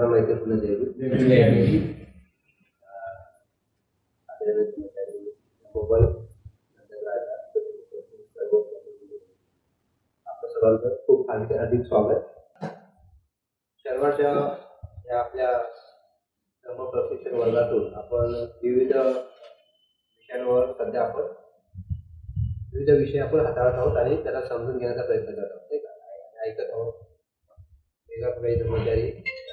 सर्वांना मैत्रीपूर्ण मोबाईल आपलं सर्वांचं खूप अधिक स्वागत. शर्माच्या या आपल्या धर्म प्रशिक्षण वर्गातून आपण विविध विषयांवर सध्या आपण विविध विषय आपण हाताळत आहोत आणि त्याला समजून घेण्याचा प्रयत्न करत आहोत, नाही का? ऐकत आहोत. वेगवेगळे धर्मचारी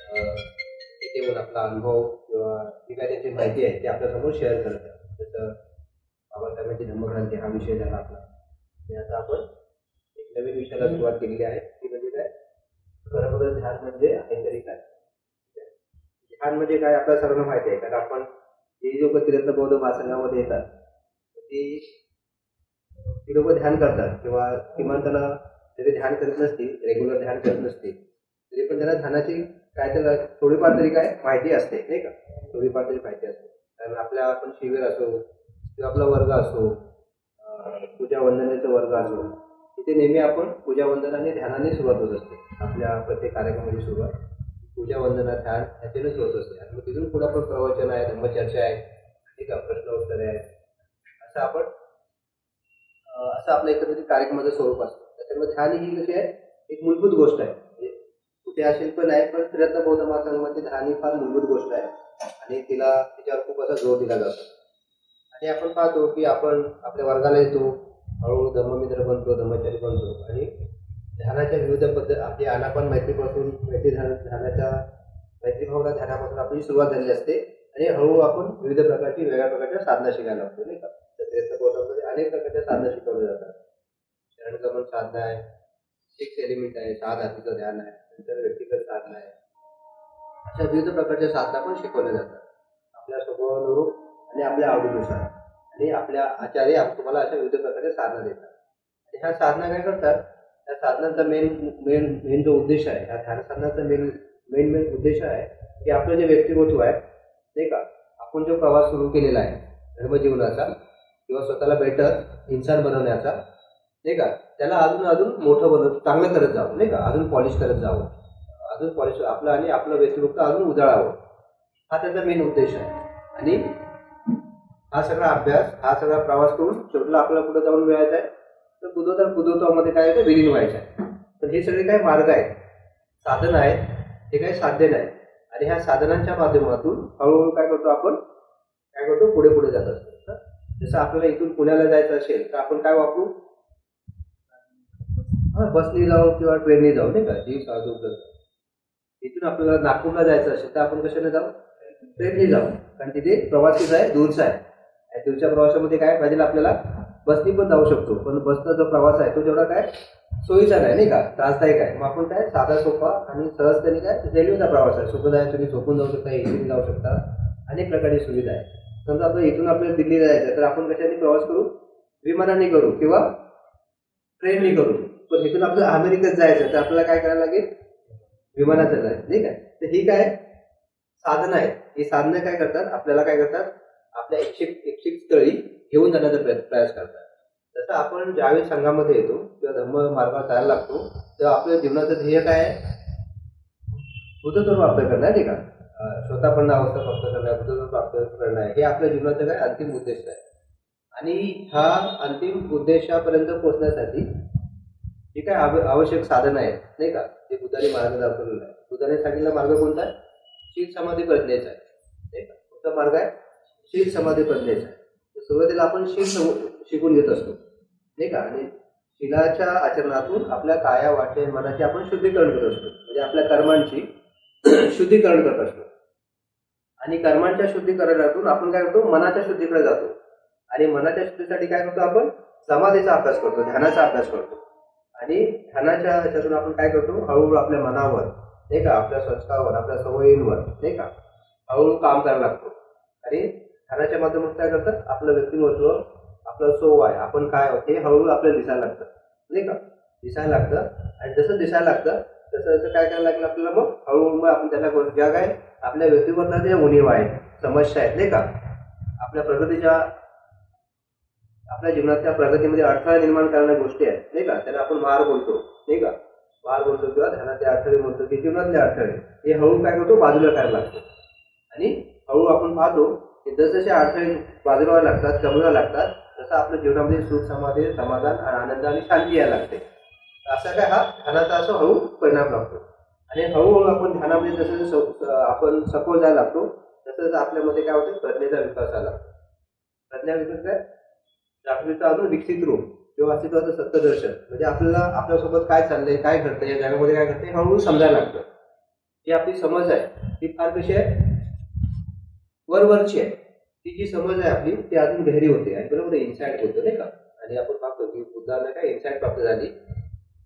तिथे येऊन आपला अनुभव किंवा जी काय त्यांची माहिती आहे ती आपल्यासमोर शेअर करतात. जसं बाबासाहेबांची धम्मक्रांती हा विषय झाला आपला. आणि आता आपण एक नवीन विषयाला सुरुवात केलेली आहे, ती म्हणजे काय? खरं ध्यान म्हणजे आहे तरी काय? ध्यान म्हणजे काय आपल्याला सर्वांना माहिती आहे, कारण आपण जे लोक तिरत्न बौद्ध महासंघामध्ये येतात ती लोक ध्यान करतात किंवा किमान त्याला जरी ध्यान करत नसतील, रेग्युलर ध्यान करत नसतील तरी पण त्याला ध्यानाची काय त्याला थोडीफार तरी काय माहिती असते, नाही का? थोडीफार तरी माहिती असते. कारण आपल्या आपण शिबिर असो किंवा आपला वर्ग असो, पूजा वंदनेचा वर्ग असो, तिथे नेहमी आपण पूजा वंदन आणि ध्यानाने सुरुवात होत असते. आपल्या प्रत्येक कार्यक्रमाची सुरुवात पूजा वंदना ध्यान ह्याच्यानेच होत असते. आणि मग तिथून पुढे आपण प्रवचन आहे, धम्मचर्चा आहे, ठीक आहे, प्रश्न उत्तर आहे, असं आपण असं आपल्या एकत्रित कार्यक्रमाचं स्वरूप असतं. त्याच्यामुळे ध्यान ही कशी आहे, एक मूलभूत गोष्ट आहे. कुठे असेल पण आहे, पण तिरत्न बौद्ध महासंघामध्ये ध्यान ही फार मूलभूत गोष्ट आहे आणि तिच्यावर खूप असा जोर दिला जातो. आणि आपण पाहतो की आपण आपल्या वर्गाला येतो, हळूहळू धम्ममित्र बनतो, धम्मचारी बनतो आणि ध्यानाच्या विविध पद्धती आपली आनापान मैत्रीपासून ध्यानाच्या मैत्रीभावना ध्यानापासून आपली सुरुवात झाली असते आणि हळूहळू आपण विविध प्रकारची वेगळ्या प्रकारच्या साधना शिकायला लागतो, नाही का? तिरत्न बौद्धामध्ये अनेक प्रकारच्या साधना शिकवल्या जातात. शरणगमन साधना आहे, 6 एलिमेंट आहे, 6 धातूचं ध्यान आहे, नंतर व्यक्तिगत साधना आहे. अशा विविध प्रकारच्या साधना पण शिकवल्या जातात आपल्या स्वभावानुरूप आणि आपल्या आवडीनुसार. आणि आपल्या आचार्य तुम्हाला अशा विविध प्रकारच्या साधना देतात. आणि ह्या साधना काय करतात? त्या साधनांचा मेन जो उद्देश आहे, ह्या ध्यान साधनाचा मेन उद्देश आहे की आपलं जे व्यक्तिमत्व आहे, नाही का, आपण जो प्रवास सुरू केलेला आहे धर्मजीवनाचा किंवा स्वतःला बेटर इन्सान बनवण्याचा, नाही का, त्याला अजून मोठं चांगलं करत जावं, नाही का, अजून पॉलिश करत जावं, अजून पॉलिश आपलं आणि आपलं व्यक्तिमत्व अजून उजळावं, हा त्याचा मेन उद्देश आहे. आणि हा सगळा अभ्यास, हा सगळा प्रवास करून शेवटला आपल्याला कुठं जाऊन मिळायचं आहे, तर बुद्धत्वामध्ये काय आहे, विलीन व्हायचं आहे. तर हे सगळे काही मार्ग आहेत, साधन आहेत, हे काही साध्य नाही. आणि ह्या साधनांच्या माध्यमातून हळूहळू काय करतो, आपण काय करतो, पुढे जात असतो. जसं आपल्याला इथून पुण्याला जायचं असेल तर आपण काय वापरू? बसने जाऊ किंवा ट्रेनने जाऊ, नाही का, जी साधू उपलब्ध. इथून आपल्याला नागपूरला जायचं असेल तर आपण कशाने जाऊ? ट्रेनने जाऊ, कारण तिथे प्रवासीच आहे, दूरचा आहे. दूरच्या प्रवासामध्ये काय पाहिजे, आपल्याला बसनी पण जाऊ शकतो, पण बसचा जो प्रवास आहे तो जेवढा काय सोयीचा नाही का, त्रासदायक आहे. मग आपण काय साधा सोपा आणि सहजतेने काय रेल्वेचा प्रवास आहे, सुखदायक. तुम्ही झोपून जाऊ शकता, एसीने जाऊ शकता, अनेक प्रकारची सुविधा आहे. समजा आपण इथून आपल्याला दिल्ली जायचं तर आपण कशाने प्रवास करू? विमानाने करू किंवा ट्रेनने करू. पण इथून आपल्याला अमेरिकेत जायचं तर आपल्याला काय करायला लागेल? विमानाचं जायचं, नाही का? तर ही काय साधनं आहेत. ही साधनं काय करतात, आपल्याला काय करतात, आपल्या इच्छित स्थळी घेऊन जाण्याचा प्रयास करतात. जसं आपण ज्यावेळी संघामध्ये येतो किंवा धर्म मार्गावर जायला लागतो तेव्हा आपल्या जीवनाचं ध्येय काय आहे? बुद्धत्व प्राप्त करणं, नाही का? स्वतःपर्ण अवस्था प्राप्त करणं, बुद्धत्व प्राप्त करणं, हे आपल्या जीवनाचं काय अंतिम उद्देश आहे. आणि हा अंतिम उद्देशापर्यंत पोहोचण्यासाठी जी काय आवश्यक साधन आहेत, नाही का, ते बुद्धाने मार्ग दाखवलेला आहे. बुद्धाने सांगितलेला मार्ग कोणता आहे? शील समाधी प्रज्ञेचा आहे, नाही का? कोणता मार्ग आहे? शील समाधी प्रज्ञेचा आहे. सुरुवातीला आपण शील शिकून घेत असतो, नाही का? आणि शीलाच्या आचरणातून आपल्या काया वाटे मनाची आपण शुद्धीकरण करत असतो, म्हणजे आपल्या कर्मांची शुद्धीकरण करत असतो. आणि कर्मांच्या शुद्धीकरणातून आपण काय करतो? मनाच्या शुद्धीकडे जातो. आणि मनाच्या शुद्धीसाठी काय करतो? आपण समाधीचा अभ्यास करतो, ध्यानाचा अभ्यास करतो. आणि ध्यानाच्या ह्याच्यातून आपण काय करतो? हळूहळू आपल्या मनावर, नाही का, आपल्या संस्कारावर, आपल्या सवयींवर, नाही का, हळूहळू काम करायला लागतो. आणि ध्यानाच्या माध्यमातून काय करतात? आपलं व्यक्तिमत्व, आपलं सोव आहे, आपण काय आहोत, हे हळूहळू आपल्याला दिसायला लागतं, नाही का? दिसायला लागतं. आणि जसं दिसायला लागतं तसं काय करायला लागलं आपल्याला, मग हळूहळू मग आपण त्याला ज्या काय आपल्या व्यक्तिमत्वाच्या ज्या उणीवा आहेत, समस्या आहेत, नाही का, आपल्या प्रगतीच्या, आपल्या जीवनाच्या प्रगतीमध्ये अडथळा निर्माण करणाऱ्या गोष्टी आहेत, नाही का, त्याला आपण मार बोलतो, नाही का. भार म्हणतो किंवा ध्यानाचे अडथळे म्हणतो की जीवनातले अडथळे हे हळू काय करतो बाजूला करायला लागतो. आणि हळू आपण पाहतो की जसजसे अडथळे बाजूला व्हायला लागतात, कमी व्हायला लागतात, तसं आपल्या जीवनामध्ये सुख समाधी समाधान आनंद आणि शांती यायला लागते. असा काय हा ध्यानाचा असा हळू परिणाम लागतो. आणि हळूहळू आपण ध्यानामध्ये जसं आपण सखोल जायला लागतो तसंच आपल्यामध्ये काय होतं प्रज्ञेचा विकास आला. प्रज्ञा विकास काय जागृतीचा अजून विकसित रूप किंवा अस्तित्वाचं सत्यदर्शन म्हणजे आपल्याला आपल्यासोबत काय चाललंय, काय घडतंय, या जगामध्ये काय घडतंय हळूहळू समजायला लागतं. जी आपली समज आहे ती फार कशी आहे वरवरची आहे. ती जी समज आहे आपली ती अजून गहरी होते आणि बरोबर इन्साइट होतं नाही का. आणि आपण पाहतो की बुद्धांना काय इन्साइट प्राप्त झाली,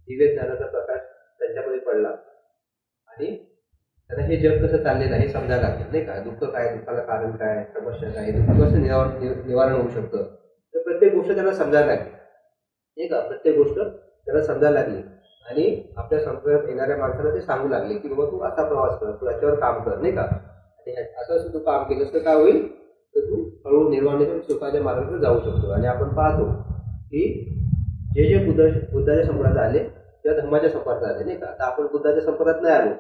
दिव्य ज्ञानाचा प्रकाश त्यांच्यामध्ये पडला आणि त्यांना हे जग कसं चाललेलं आहे हे समजायला लागलं नाही का. दुःख काय, दुःखाला कारण काय, समस्या काय, दुःख कसं निवारण होऊ शकतं, तर प्रत्येक गोष्ट त्यांना समजायला लागली नाही का. प्रत्येक गोष्ट त्यांना समजायला लागली आणि आपल्या संपर्कात येणाऱ्या माणसाला ते सांगू लागले की बाबा तू असा प्रवास कर, तू याच्यावर काम कर नाही का. आणि असं तू काम केलंस तर काय होईल तर तू हळूहळू निर्वाण सुखाच्या मार्गाकडे जाऊ शकतो. आणि आपण पाहतो की जे जे बुद्धाच्या संपर्कात आले किंवा धर्माच्या संपर्कात आले नाही का. आता आपण बुद्धाच्या संपर्कात नाही आलो,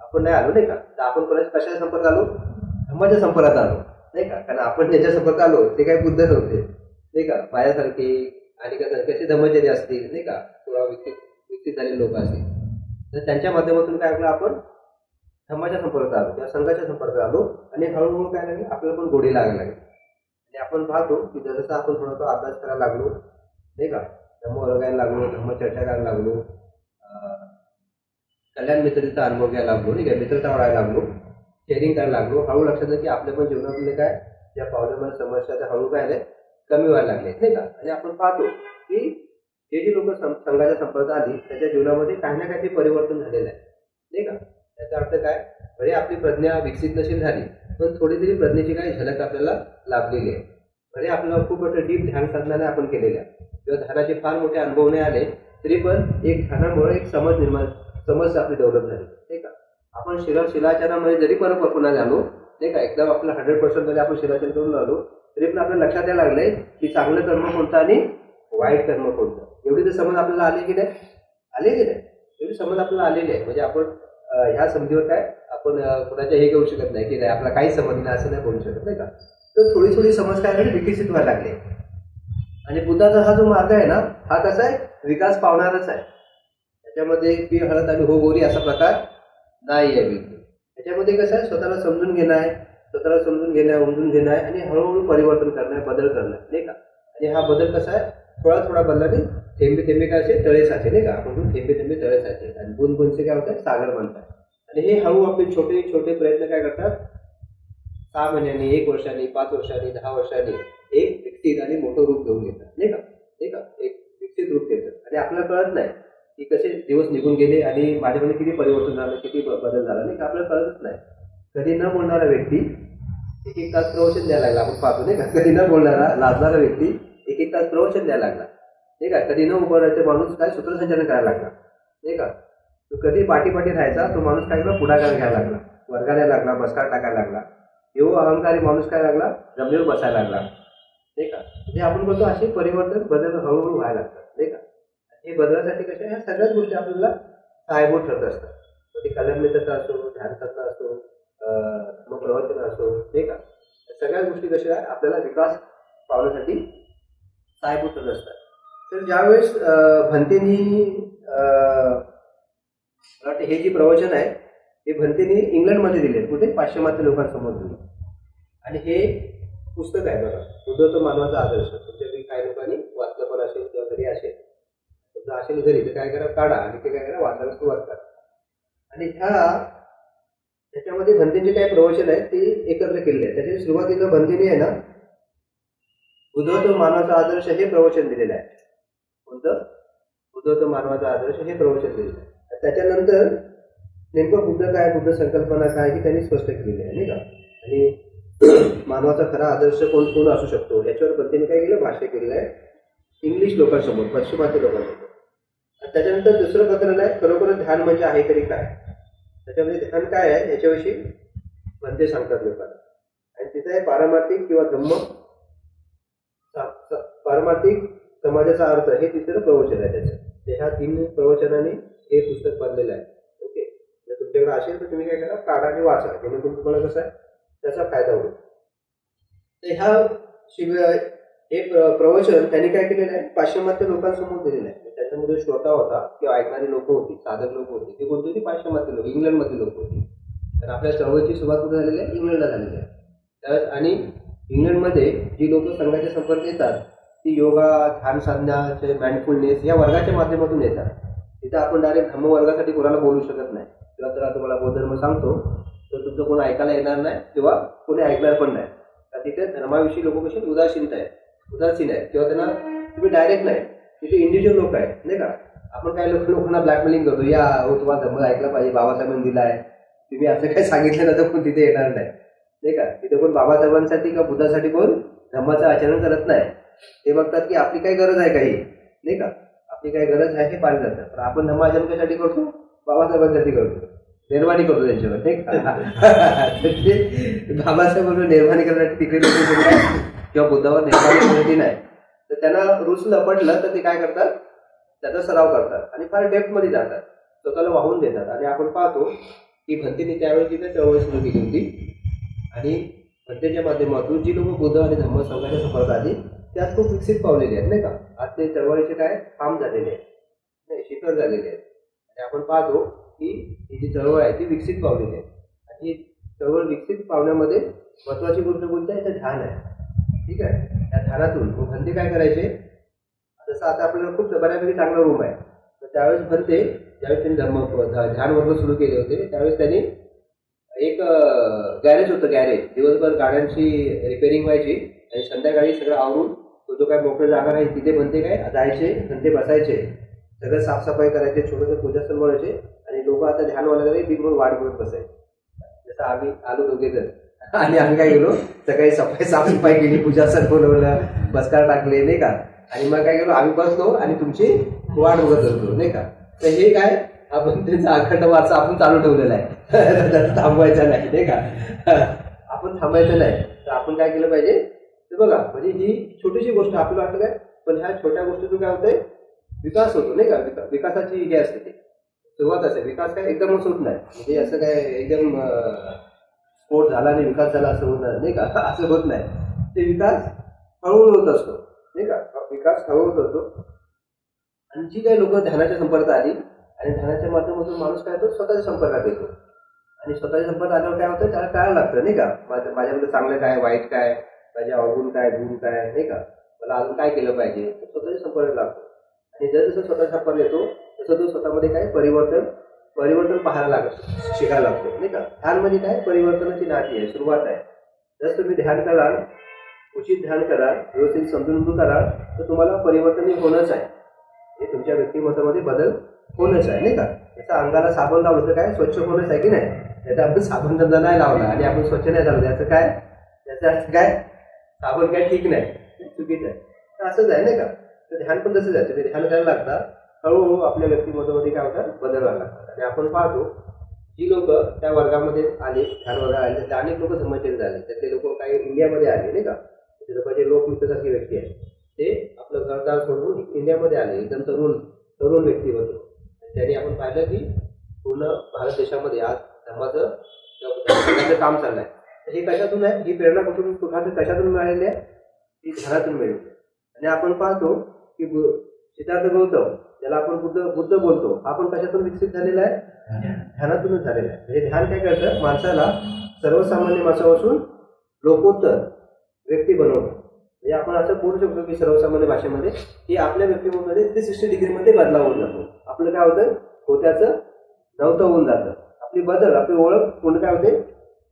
आपण नाही आलो नाही का. तर आपण कशाच्या संपर्कात आलो, धर्माच्या संपर्कात आलो नाही का. कारण आपण ज्याच्या संपर्कात आलो ते काही बुद्ध नव्हते नाही का. माझ्यासारखे आणि कसे धर्मचर्य असतील नाही का, थोडा विकसित झालेले लोक असतील, तर त्यांच्या माध्यमातून काय आपलं आपण धर्माच्या संपर्कात आलो किंवा संघाच्या संपर्कात आलो. आणि हळूहळू काय लागेल आपल्याला पण गोडी लागायला लागेल. आणि आपण पाहतो की जसं आपण थोडासा अभ्यास करायला लागलो नाही का, धर्म ओळखायला लागलो, धर्मचर्चा करायला लागलो, कल्याण मित्रतेचा अनुभव घ्यायला लागलो नाही का, मित्रता वाढायला लागलो, शेअरिंग करायला लागलो. हळू लक्षात येतं की आपल्या पण जीवनातले काय ज्या प्रॉब्लेम समस्या त्या हळू काय कमी व्हायला लागले नाही का. आणि आपण पाहतो की हे जी लोक संघाच्या संपर्कात आली त्याच्या जीवनामध्ये काही ना काही परिवर्तन झालेलं आहे नाही का. त्याचा अर्थ काय, भले आपली प्रज्ञा विकसित नसेल झाली पण थोडी तरी प्रज्ञेची काही झलक आपल्याला लाभलेली आहे. भले आपल्याला खूप मोठं डीप ध्यान साधनाने आपण केलेलं आहे किंवा ध्यानाचे फार मोठे अनुभव नाही आले तरी पण एक ध्यानामुळे एक समज आपली डेव्हलप झाली नाही का. आपण शिलाचरामध्ये जरी पुन्हा झालो नाही का, एकदम आपलं 100% मध्ये आपण शिलाचर करून आलो तरी पण आपल्याला लक्षात यायला लागलंय की चांगलं कर्म कोणतं आणि वाईट कर्म कोणतं. एवढी तर समज आपल्याला आली की नाही, आलेली नाही, एवढी समज आपल्याला आलेली आहे. म्हणजे आपण ह्या समजीवर काय आपण कोणाच्या हे घेऊ शकत नाही की नाही आपला काही समज नाही असं नाही बोलू शकत नाही का. तर थोडी थोडी समज काय झाली विकसित व्हायला लागली. आणि बुद्धाचा हा जो मार्ग आहे ना हा कसा आहे विकास पावणारच आहे. त्याच्यामध्ये पी हळद आणि हो गोरी असा प्रकार नाही आहे बिलकुल. त्याच्यामध्ये कसं आहे स्वतःला समजून घेणं आहे, स्वतःला समजून घेणं, उमजून घेणं आहे आणि हळूहळू परिवर्तन करणं, बदल करणं नाही का. आणि हा बदल कसा आहे थोडा थोडा बदलाने थेंबे थेंबे काय असे तळे साचे नाही का. आपण थेंबे थेंबे तळे साचे आणि बुंद बुंदचे काय होतात सागर बनतात. आणि हे हळू आपले छोटे छोटे प्रयत्न काय करतात 6 महिन्यांनी, 1 वर्षांनी, 5 वर्षांनी, 10 वर्षांनी एक विकसित आणि मोठं रूप घेऊन घेतात नाही का. एक विकसित रूप घेतात आणि आपल्याला कळत नाही की कसे दिवस निघून गेले आणि माझ्यामध्ये किती परिवर्तन झालं, किती बदल झाला नाही का, आपल्याला कळतच नाही. कधी न बोलणारा व्यक्ती 1-1 तास प्रवचन द्यायला लागला. आपण पाहतो नाही का, कधी न बोलणारा लाजणारा व्यक्ती 1-1 तास प्रवचन द्यायला लागला नाही का. कधी न उभं राहायचं माणूस काय सूत्रसंचालन करायला लागला नाही का. तो कधी पाठी राहायचा तो माणूस काय केला पुढाकार घ्यायला लागला, वर्गाला लागला, बसकार टाकायला लागला. एवढ अहंकारी माणूस काय लागला जमिनीवर बसायला लागला नाही का. म्हणजे आपण बोलतो असे परिवर्तन बदल हळूहळू व्हायला लागतात नाही का. हे बदलासाठी कशा ह्या सगळ्याच गोष्टी आपल्याला सहाय्यभूत ठरत असतात. ते कल्याण मित्रता असो, ध्यान साधना असो, मग प्रवचन असो नाही का. सगळ्या गोष्टी कशा आपल्याला विकास पावण्यासाठी सहाय्यभूत ठरत असतात. तर ज्यावेळेस भंतेनी हे जी प्रवचन आहे हे भंतेनी इंग्लंडमध्ये दिले, कुठे पाश्चिमात्य लोकांसमोर दिले. आणि हे पुस्तक आहे बघा बुद्ध मानवाचा आदर्श. तुमच्यापैकी काही लोकांनी वाचलं पण असेल किंवा घरी असेल, तुमचं असेल घरी तर काय करा काढा आणि ते काय करा वाचायला सुरुवात करा. आणि त्याच्यामध्ये भंतेचे काही प्रवचन आहेत ते एकत्र केलेले आहेत. त्याच्या सुरुवातीला भंतेने आहे ना बुद्ध मानवाचा आदर्श हे प्रवचन दिलेलं आहे. कोणतं बुद्ध मानवाचा आदर्श हे प्रवचन दिलेलं आहे. त्याच्यानंतर नेमकं बुद्ध काय, बुद्ध संकल्पना काय ही त्यांनी स्पष्ट केलेली आहे नाही का. आणि मानवाचा खरा आदर्श कोण असू शकतो याच्यावर भंतेने काय केलं भाष्य केलेलं आहे इंग्लिश लोकांसमोर, पश्चिमात्य लोकांसमोर. त्याच्यानंतर दुसरं प्रकरण आहे खरोखर ध्यान म्हणजे आहे तरी काय. त्याच्यामध्ये ध्यान काय आहे याच्याविषयी भंते सांगतात लोकांना. आणि तिथे आहे पारमार्थिक किंवा धम्म, पारमार्थिक समाजाचा अर्थ हे तिसरं प्रवचन आहे त्याचं. ह्या 3 प्रवचनाने हे पुस्तक बनलेलं आहे. ओके, जर तुमच्याकडे असेल तर तुम्ही काय करा, काढा आणि वाचा, जेणेकरून तुम्हाला कसं आहे त्याचा फायदा होईल. तर ह्या हे प्रवचन त्यांनी काय केलेलं आहे, पाश्चिमात्य लोकांसमोर दिलेलं आहे. त्याच्यामध्ये श्रोता होता किंवा ऐकणारी लोक होती, साधक लोक होती, ते कोणती होती, पाश्चिमात्य लोक, इंग्लंडमधली लोक होती. तर आपल्या चळवळीची सुरुवात कुठे झालेली आहे, इंग्लंडला झालेली आहे. त्यावेळेस आणि इंग्लंडमध्ये जी लोक संघाच्या संपर्क येतात ती योगा, ध्यान साधना, माइंडफुलनेस या वर्गाच्या माध्यमातून येतात. तिथं आपण डायरेक्ट धम्मवर्गासाठी कोणाला बोलू शकत नाही. किंवा जर तुम्हाला बौद्ध धर्म सांगतो तर तुमचं कोणी ऐकायला येणार नाही किंवा कोणी ऐकणार पण नाही. तर तिथे धर्माविषयी लोक कशी उदासीन आहेत किंवा त्यांना तुम्ही डायरेक्ट नाही, तिथे इंडिव्हिज्युअल लोक आहेत नाही का. आपण काही लोकांना ब्लॅकमेलिंग करतो, या हो तुम्हाला धर्म ऐकला पाहिजे, बाबासाहेबांनी दिलाय, तुम्ही असं काही सांगितलं ना तर कोण तिथे येणार नाही का. तिथे कोण बाबासाहेबांसाठी किंवा बुद्धासाठी कोण धर्माचं आचरण करत नाही. ते बघतात की आपली काही गरज आहे काही नाही का, आपली काही गरज आहे हे पाहिलं जातं. पण आपण धर्माचरण कशासाठी करतो, बाबासाहेबांसाठी करतो, निर्माणी करतो त्यांच्यावर नाही का. बाबासाहेबांवर निर्माणी करण्यासाठी तिकडे लोक किंवा बुद्धावर निर्माणी करण्याची नाही. तर त्यांना रुचलं पडलं तर ते काय करतात, त्याचा सराव करतात आणि फार डेप्थ मध्ये जातात, स्वतःला वाहून देतात. आणि आपण पाहतो की भंतेने त्यावेळी तिथे चळवळ सुरू केली होती आणि भंतेच्या माध्यमातून जी लोक बुद्ध आणि धम्म संघाच्या संपर्कात आली त्यात खूप विकसित पावलेले आहेत नाही का. आज ते चळवळीचे काय काम झालेले आहेत, नाही शिखर झालेले आहेत. आणि आपण पाहतो की ही जी चळवळ आहे ती विकसित पावलेली आहे. आणि चळवळ विकसित पावण्यामध्ये महत्वाची गोष्ट कोणती आहे, तर ध्यान आहे. ठीक आहे, त्या ध्यानातून भंते काय करायचे, जसं आता आपल्याला खूप बऱ्यापैकी चांगला रूम आहे, तर त्यावेळेस भंते ज्यावेळेस त्यांनी ध्यान वर्ग सुरू केले होते त्यावेळेस त्यांनी एक गॅरेज होतं, गॅरेज दिवसभर गाड्यांची रिपेअरिंग व्हायची आणि संध्याकाळी सगळं आवरून तो जो काय मोकळी जागा आहे तिथे भंते काय जायचे, भंते बसायचे, सगळं साफसफाई करायचे, छोटंसं पूजास्थळ बनायचे आणि लोक आता ध्यानवाला दिनभर वाट बघत बसायचे. जसं आम्ही आलो दोघे जण आणि आम्ही काय गेलो, सकाळी साफसफाई केली, पूजास्थळ बनवलं, बसकार टाकले नाही का. आणि मग काय केलो, आम्ही बसलो आणि तुमची वाट बघत होतो नाही का. तर हे काय आपण त्यांचा अखंड वारसा आपण चालू ठेवलेला आहे, थांबवायचा नाही का. आपण थांबायचं नाही. तर आपण काय केलं पाहिजे, तर बघा म्हणजे ही छोटीशी गोष्ट आपल्याला वाटतं काय, पण ह्या छोट्या गोष्टीतून काय होतंय, विकास होतो नाही का. विकासाची हे असते ती सुरुवात असते. विकास काय एकदमच होत नाही, म्हणजे असं काय एकदम स्फोट झाला आणि विकास झाला असं होणार नाही का, असं होत नाही. ते विकास हळूहळू होत असतो नाही का, विकास हळूहळू होतो. आणि जी काही लोक ध्यानाच्या संपर्कात आली आणि ध्यानाच्या माध्यमातून माणूस काय होतो, स्वतःच्या संपर्कात येतो. आणि स्वतःच्या संपर्कात आल्यावर काय होतं, त्याला कळायला लागतं नाही का, माझ्यामध्ये चांगलं काय, वाईट काय, माझे अवगुण काय, गुण काय नाही का, मला अजून काय केलं पाहिजे, स्वतःच्या संपर्कात लागतो. आणि जसं स्वतःचा संपर्क येतो तसं तो स्वतःमध्ये काय परिवर्तन पाहायला लागतो, शिकायला लागतो नाही का. ध्यान म्हणजे काय, परिवर्तनाची नाटी आहे, सुरुवात आहे. जर तुम्ही ध्यान कराल, उचित ध्यान कराल, व्यवस्थित समजून कराल तर तुम्हाला परिवर्तन होणंच आहे. हे तुमच्या व्यक्तिमत्वामध्ये बदल होणंच आहे नाही का. जसं अंगाला साबण लावलं तर काय स्वच्छ होणंच आहे की नाही. त्याचा आपण साबण धंदा नाही लावला आणि आपण स्वच्छ नाही झालो, त्याचं अर्थ काय, साबण काय ठीक नाही, चुकीचं आहे. तर असंच आहे नाही का. तर ध्यान पण तसंच आहे. ते ध्यान करायला लागतात, हळूहळू आपल्या व्यक्तिमत्वामध्ये काय होतात, बदल व्हायला लागतात. आणि आपण पाहतो जी लोक त्या वर्गामध्ये आले, ध्यान वर्गात आले, त्यातले अनेक लोक धम्मचर्य झाले. त्यातले लोक काही इंडियामध्ये आले नाही का. जे लोकमित्रसारखी व्यक्ती आहे ते आपलं घरदार सोडून इंडियामध्ये आले, एकदम तरुण व्यक्ती होते. त्यांनी आपण पाहिलं की पूर्ण भारत देशामध्ये आज धर्माचं काम चाललंय. तर हे कशातून आहे, ही प्रेरणा कशातून मिळालेली आहे, ती ध्यानातून मिळाली. आणि आपण पाहतो की सिद्धार्थ गौतम ज्याला आपण बुद्ध बोलतो, आपण कशातून विकसित झालेला आहे, ध्यानातूनच झालेला आहे. म्हणजे ध्यान काय करतं, माणसाला सर्वसामान्य माणसापासून लोकोत्तर व्यक्ती बनवणं. म्हणजे आपण असं बोलू शकतो की सर्वसामान्य भाषेमध्ये की आपल्या व्यक्तिमत्वामध्ये 360 डिग्रीमध्ये बदलाव होऊन जातो. आपलं काय होतं, होत्याचं नव्हतं होऊन जातं. आपली ओळख पूर्ण काय होते,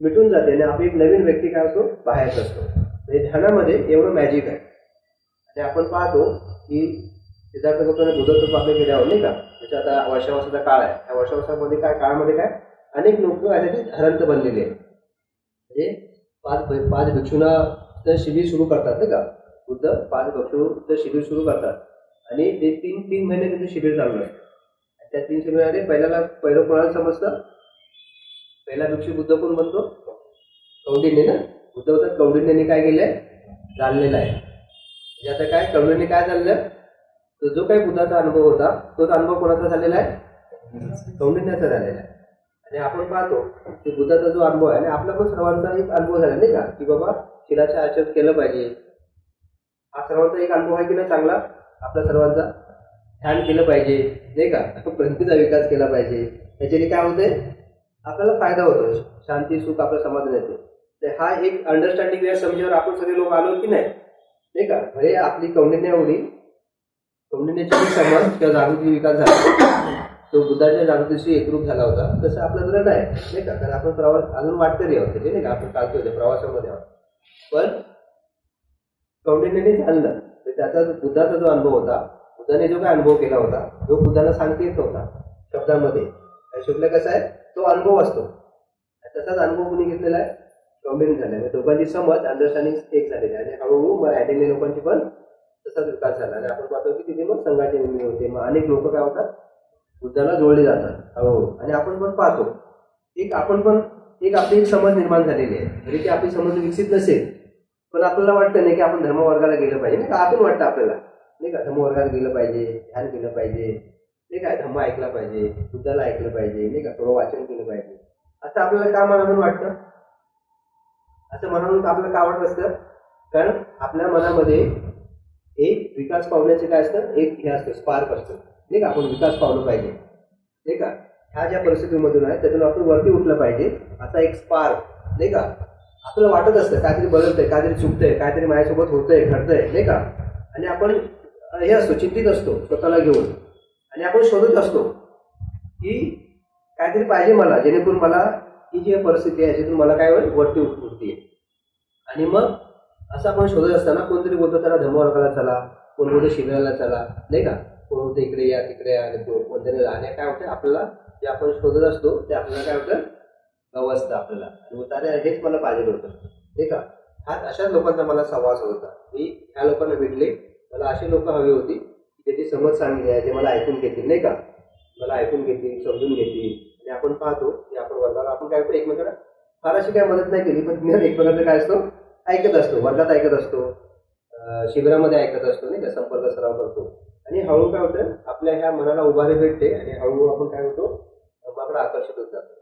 मिटून जाते आणि आपली एक नवीन व्यक्ती काय होतो, बाहेरच असतो. म्हणजे ध्यानामध्ये एवढं मॅजिक आहे. आणि आपण पाहतो की सिद्धार्थ गौतम बुद्धत्व आपल्या केल्यावर नाही का, त्याच्या आता वर्षावर्षाचा काळ आहे. त्या वर्षावर्षामध्ये काळामध्ये काय अनेक लोक यासाठी हरंत बनलेले आहेत. म्हणजे 5 भिक्षूंना शिबिर सुरू करतात नाही का, बुद्ध 5 भिक्षूंचं शिबिर सुरू करतात आणि ते 3 महिने त्यांचं शिबिर चालू असतं. त्या 3 शिबिरामध्ये पहिलं कोणाला समजतं, पहिला भिक्षू बुद्ध कोण बनतो, कौंडिन्य ना. बुद्ध होतात, कौंडिन्याने काय केलंय, जाणलेलं आहे. म्हणजे आता काय कौंडिन्याने काय झालेलं, तो जो काही बुद्धाचा अनुभव होता तोच अनुभव कोणाचा झालेला आहे, कौंडिण्याचा झालेला आहे. आणि आपण पाहतो की बुद्धाचा जो अनुभव आहे आणि आपला पण सर्वांचा एक अनुभव झाला नाही का, की बाबा शिलाचे आचरण केलं पाहिजे. हा सर्वांचा एक अनुभव आहे की नाही चांगला, आपल्या सर्वांचा ध्यान केलं पाहिजे नाही का, प्रगतीचा विकास केला पाहिजे. त्याच्याने काय होतंय, आपल्याला फायदा होतो, शांती सुख आपलं समाधान येते. तर हा एक अंडरस्टँडिंग या समजावर आपण सगळे लोक आलो की नाही का. म्हणजे आपली कौंडिण्याची समज किंवा जागृती विकास झाला, तो बुद्धाच्या जागृतीशी एकरूप झाला होता. तसं आपलं ग्रह नाही का, कारण आपण प्रवास अजून वाटतरी आहोत त्याचे नाही का, आपण चालतोय त्या प्रवासामध्ये आहोत. पण कौंडिण्याने झालं तर त्याचा बुद्धाचा जो अनुभव होता, बुद्धाने जो काय अनुभव केला होता, जो बुद्धाला सांगता येत नव्हता शब्दामध्ये, शुक्ल कसा आहे तो अनुभव असतो, तसाच अनुभव कुणी घेतलेला आहे, कौंडिन्य झाला. म्हणजे दोघांची समज अंडरस्टँडिंग एक झालेली आहे आणि हळूहळू मग राहिलेल्या लोकांची पण तसाच विकास झाला. आणि आपण पाहतो की तिथे मग संघाचे निर्मिती होते. मग अनेक लोक काय होतात, बुद्धाला जोडले जातात हळूहळू. आणि आपण पण पाहतो एक आपली एक समज निर्माण झालेली आहे. म्हणजे ती आपली समज विकसित नसेल, पण आपल्याला वाटतं नाही की आपण धर्मवर्गाला गेलं पाहिजे नाही का, आतून वाटतं आपल्याला नाही का, धर्मवर्गाला गेलं पाहिजे, ध्यान केलं पाहिजे नाही का, धम्म ऐकला पाहिजे, बुद्धाला ऐकलं पाहिजे नाही का, थोडं वाचन केलं पाहिजे, असं आपल्याला का मनातून वाटतं. असं मनातून आपल्याला का वाटत असतं, कारण आपल्या मनामध्ये एक विकास पावण्याचे काय असतं, एक हे असतं, स्पार्क असतं नाही का, आपण विकास पावलं पाहिजे नाही का. ह्या ज्या परिस्थितीमधून आहे त्यातून आपण वरती उठलं पाहिजे, असा एक स्पार्क नाही का आपल्याला वाटत असतं. काहीतरी बदलतंय, काहीतरी चुकतंय, काहीतरी माझ्यासोबत होतंय, घडतंय नाही का. आणि आपण हे असतो, चिंतित असतो स्वतःला घेऊन, आणि आपण शोधत असतो की काहीतरी पाहिजे मला, जेणेकरून मला ही जी परिस्थिती आहे याच्यातून मला काय होईल, वरती उठते. आणि मग असं आपण शोधत असताना कोणतरी बोलतो त्याला धर्मवर्गाला चला, कोण बोलतो शिबिराला चला नाही का, कोण बोलतो इकडे या तिकडे या, कोणतरी. आणि काय होतं, आपल्याला जे आपण शोधत असतो ते आपल्याला काय होतं, गवसतं आपल्याला. आणि हेच मला पाहिजे होतं नाही का. हा अशाच लोकांचा मला सहवास होता. मी ह्या लोकांना भेटले, मला अशी लोक हवी होती ज्याची समज चांगली आहे, जे मला ऐकून घेतील नाही का, मला ऐकून घेतील, समजून घेतील. आणि आपण पाहतो की आपण वर्गाला आपण काय होतो, एकमेकांना फार अशी काय मदत नाही केली, पण एकमेकांचं काय असतो, ऐकत असतो, वर्गात ऐकत असतो, शिबिरामध्ये ऐकत असतो नाही का, संपर्क सराव करतो. आणि हळूहळू काय होतं, आपल्या ह्या मनाला उभारी भेटते आणि हळूहळू आपण काय होतो, धर्माकडे आकर्षित होत जातो.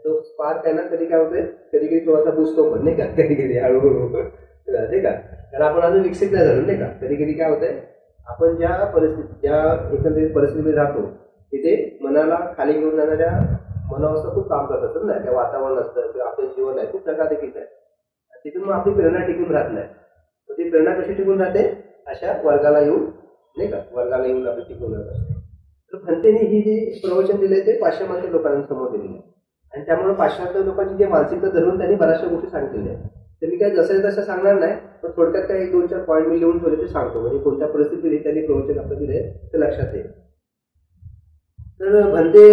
तो स्पार्क आहे ना, कधी काय होतंय, कधी कधी थोडासा बुजतो पण नाही का, कधी कधी हळूहळू नाही का, कारण आपण अजून विकसित नाही झालो नाही का. कधी कधी काय होतंय, आपण ज्या एकंदरीत परिस्थितीमध्ये राहतो तिथे मनाला खाली घेऊन जाणाऱ्या मनावस्था खूप काम करत असतात ना, त्या वातावरण असतं किंवा आपलं जीवन आहे खूप धकाधकीच आहे, तिथून मग आपली प्रेरणा टिकून राहत नाही. तर ती प्रेरणा कशी टिकून राहते, अशा वर्गाला येऊन नाही का, वर्गाला येऊन आपली टिकून राहत असते. तर भंतेने ही जी प्रवचन दिले ते पाश्चिमात्य लोकांसमोर दिलेले आहे. आणि त्यामुळे पाश्चात्य लोकांची जी मानसिकता धरून त्यांनी बऱ्याचशा गोष्टी सांगितलेल्या आहेत. तर मी काय जसं तसं सांगणार नाही, पण थोडक्यात काही 2-4 पॉईंट मी लिहून ठेवले ते सांगतो, म्हणजे कोणत्या परिस्थितीत त्यांनी प्रवचन आपलं दिले ते लक्षात येईल. तर भंते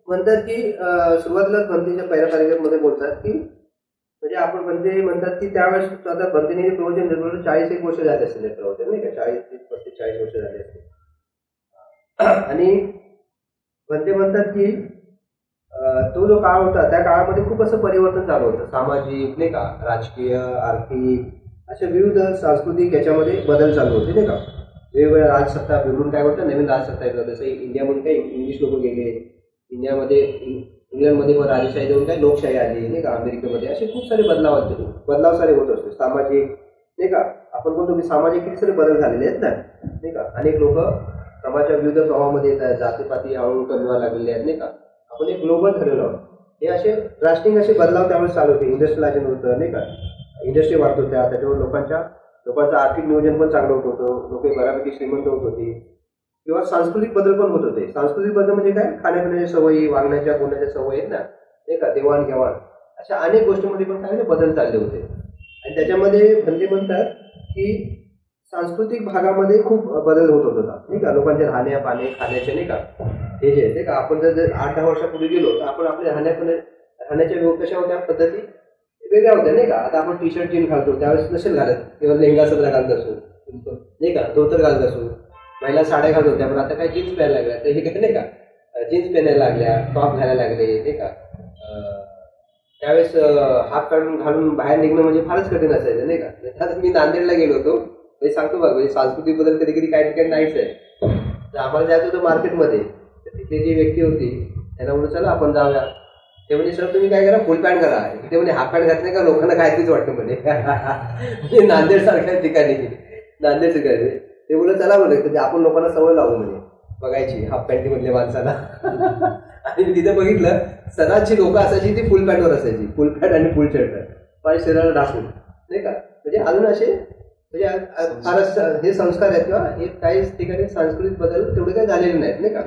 म्हणतात की सुरुवातीलाच भंतेच्या पहिल्या पॅरेग्राफमध्ये बोलतात की, म्हणजे आपण भंते म्हणतात की त्यावेळेस आता भंतेने प्रवचन दिलं 40 वर्ष झाले असतील प्रवचन नाही का, 40-35-40 वर्ष झाले असतील. आणि भंते म्हणतात की तो जो काळ होता त्या काळामध्ये खूप असं परिवर्तन चालू होतं, सामाजिक नाही का, राजकीय, आर्थिक अशा विविध सांस्कृतिक याच्यामध्ये बदल चालू होते नाही का. वेगवेगळ्या राजसत्ता बिघडून काय होतं, नवीन राजसत्ता येतात. जसं इंडियामध्ये काय इंग्लिश लोक गेले, इंडियामध्ये इंग्लंडमध्ये मग राजशाही देऊन काय लोकशाही आली नाही का, अमेरिकेमध्ये असे खूप सारे बदलाव सारे होत असते सामाजिक नाही का. आपण बोलतो की सामाजिक किती सारे बदल झालेले आहेत ना नाही का. अनेक लोक समाजाच्या विविध प्रवाहामध्ये येत आहेत, जातीपाती हळूहळू कमी व्हायला लागलेले आहेत नाही का. आपण एक ग्लोबल ठरलेलो आहोत. हे असे ड्रास्टिंग असे बदलाव त्यावेळेस चालू होते. इंडस्ट्रियलायझेशन होतं नाही का, इंडस्ट्री वाढत होत्या, त्याच्यावर लोकांचं आर्थिक नियोजन पण चांगलं होत होतं, लोक बऱ्यापैकी श्रीमंत होत होती. किंवा सांस्कृतिक बदल पण होत होते. सांस्कृतिक बदल म्हणजे काय, खाण्यापिण्याच्या सवयी, वागण्याच्या बोलण्याच्या सवयी आहेत ना नाही का, देवाणघेवाण अशा अनेक गोष्टींमध्ये पण काय बदल चालले होते. आणि त्याच्यामध्ये भंते म्हणतात की सांस्कृतिक भागामध्ये खूप बदल होत होता नाही का, लोकांच्या राहण्या पाणी खाण्याचे नाही का, हे जे नाही का. आपण जर 8-10 वर्षापूर्वी गेलो तर आपण आपल्या राहण्याच्या कशा होत्या पद्धती वेगळ्या होत्या नाही का. आता आपण टी शर्ट जीन घालतो, त्यावेळेस नसेल घालत, किंवा लेहंगा सदरा घालत असू नाही का, धोतर घालत असू. महिला साड्या घालत होत्या, पण आता काय जीन्स प्यायला लागल्या, तर हे काय नाही का, जीन्स पेनायला लागल्या, टॉप घालायला लागले नाही का. त्यावेळेस हात काढून घालून बाहेर निघणं म्हणजे फारच कठीण असायचं नाही का. आता मी नांदेडला गेलो होतो, हे सांगतो बघ, म्हणजे सांस्कृतिक बदल कधी कधी काही ठिकाणी नाहीच आहे. तर आम्हाला जायचं होतं मार्केटमध्ये, तिथली जी व्यक्ती होती त्यांना म्हणून चला आपण जाऊया. ते म्हणजे सर तुम्ही काय करा, फुल पॅन्ट करा. ते म्हणजे हाफ पॅन्ट घातले का लोकांना काहीतरीच वाटतं म्हणजे नांदेड सारख्या ठिकाणी, नांदेड ठिकाणी ते बोलत चला म्हणजे आपण लोकांना सवय लावू म्हणजे बघायची हाफ पॅन्टी मधल्या माणसाला. आणि मी तिथे बघितलं सदाची लोक असायची ती फुल पॅन्टवर असायची, फुल पॅन्ट आणि फुल शर्ट पाय शरीराला ढाकून नाही का. म्हणजे अजून असे म्हणजे फारच हे संस्कार आहेत किंवा हे काही ठिकाणी सांस्कृतिक बदल तेवढे काही झालेले नाहीत नाही का.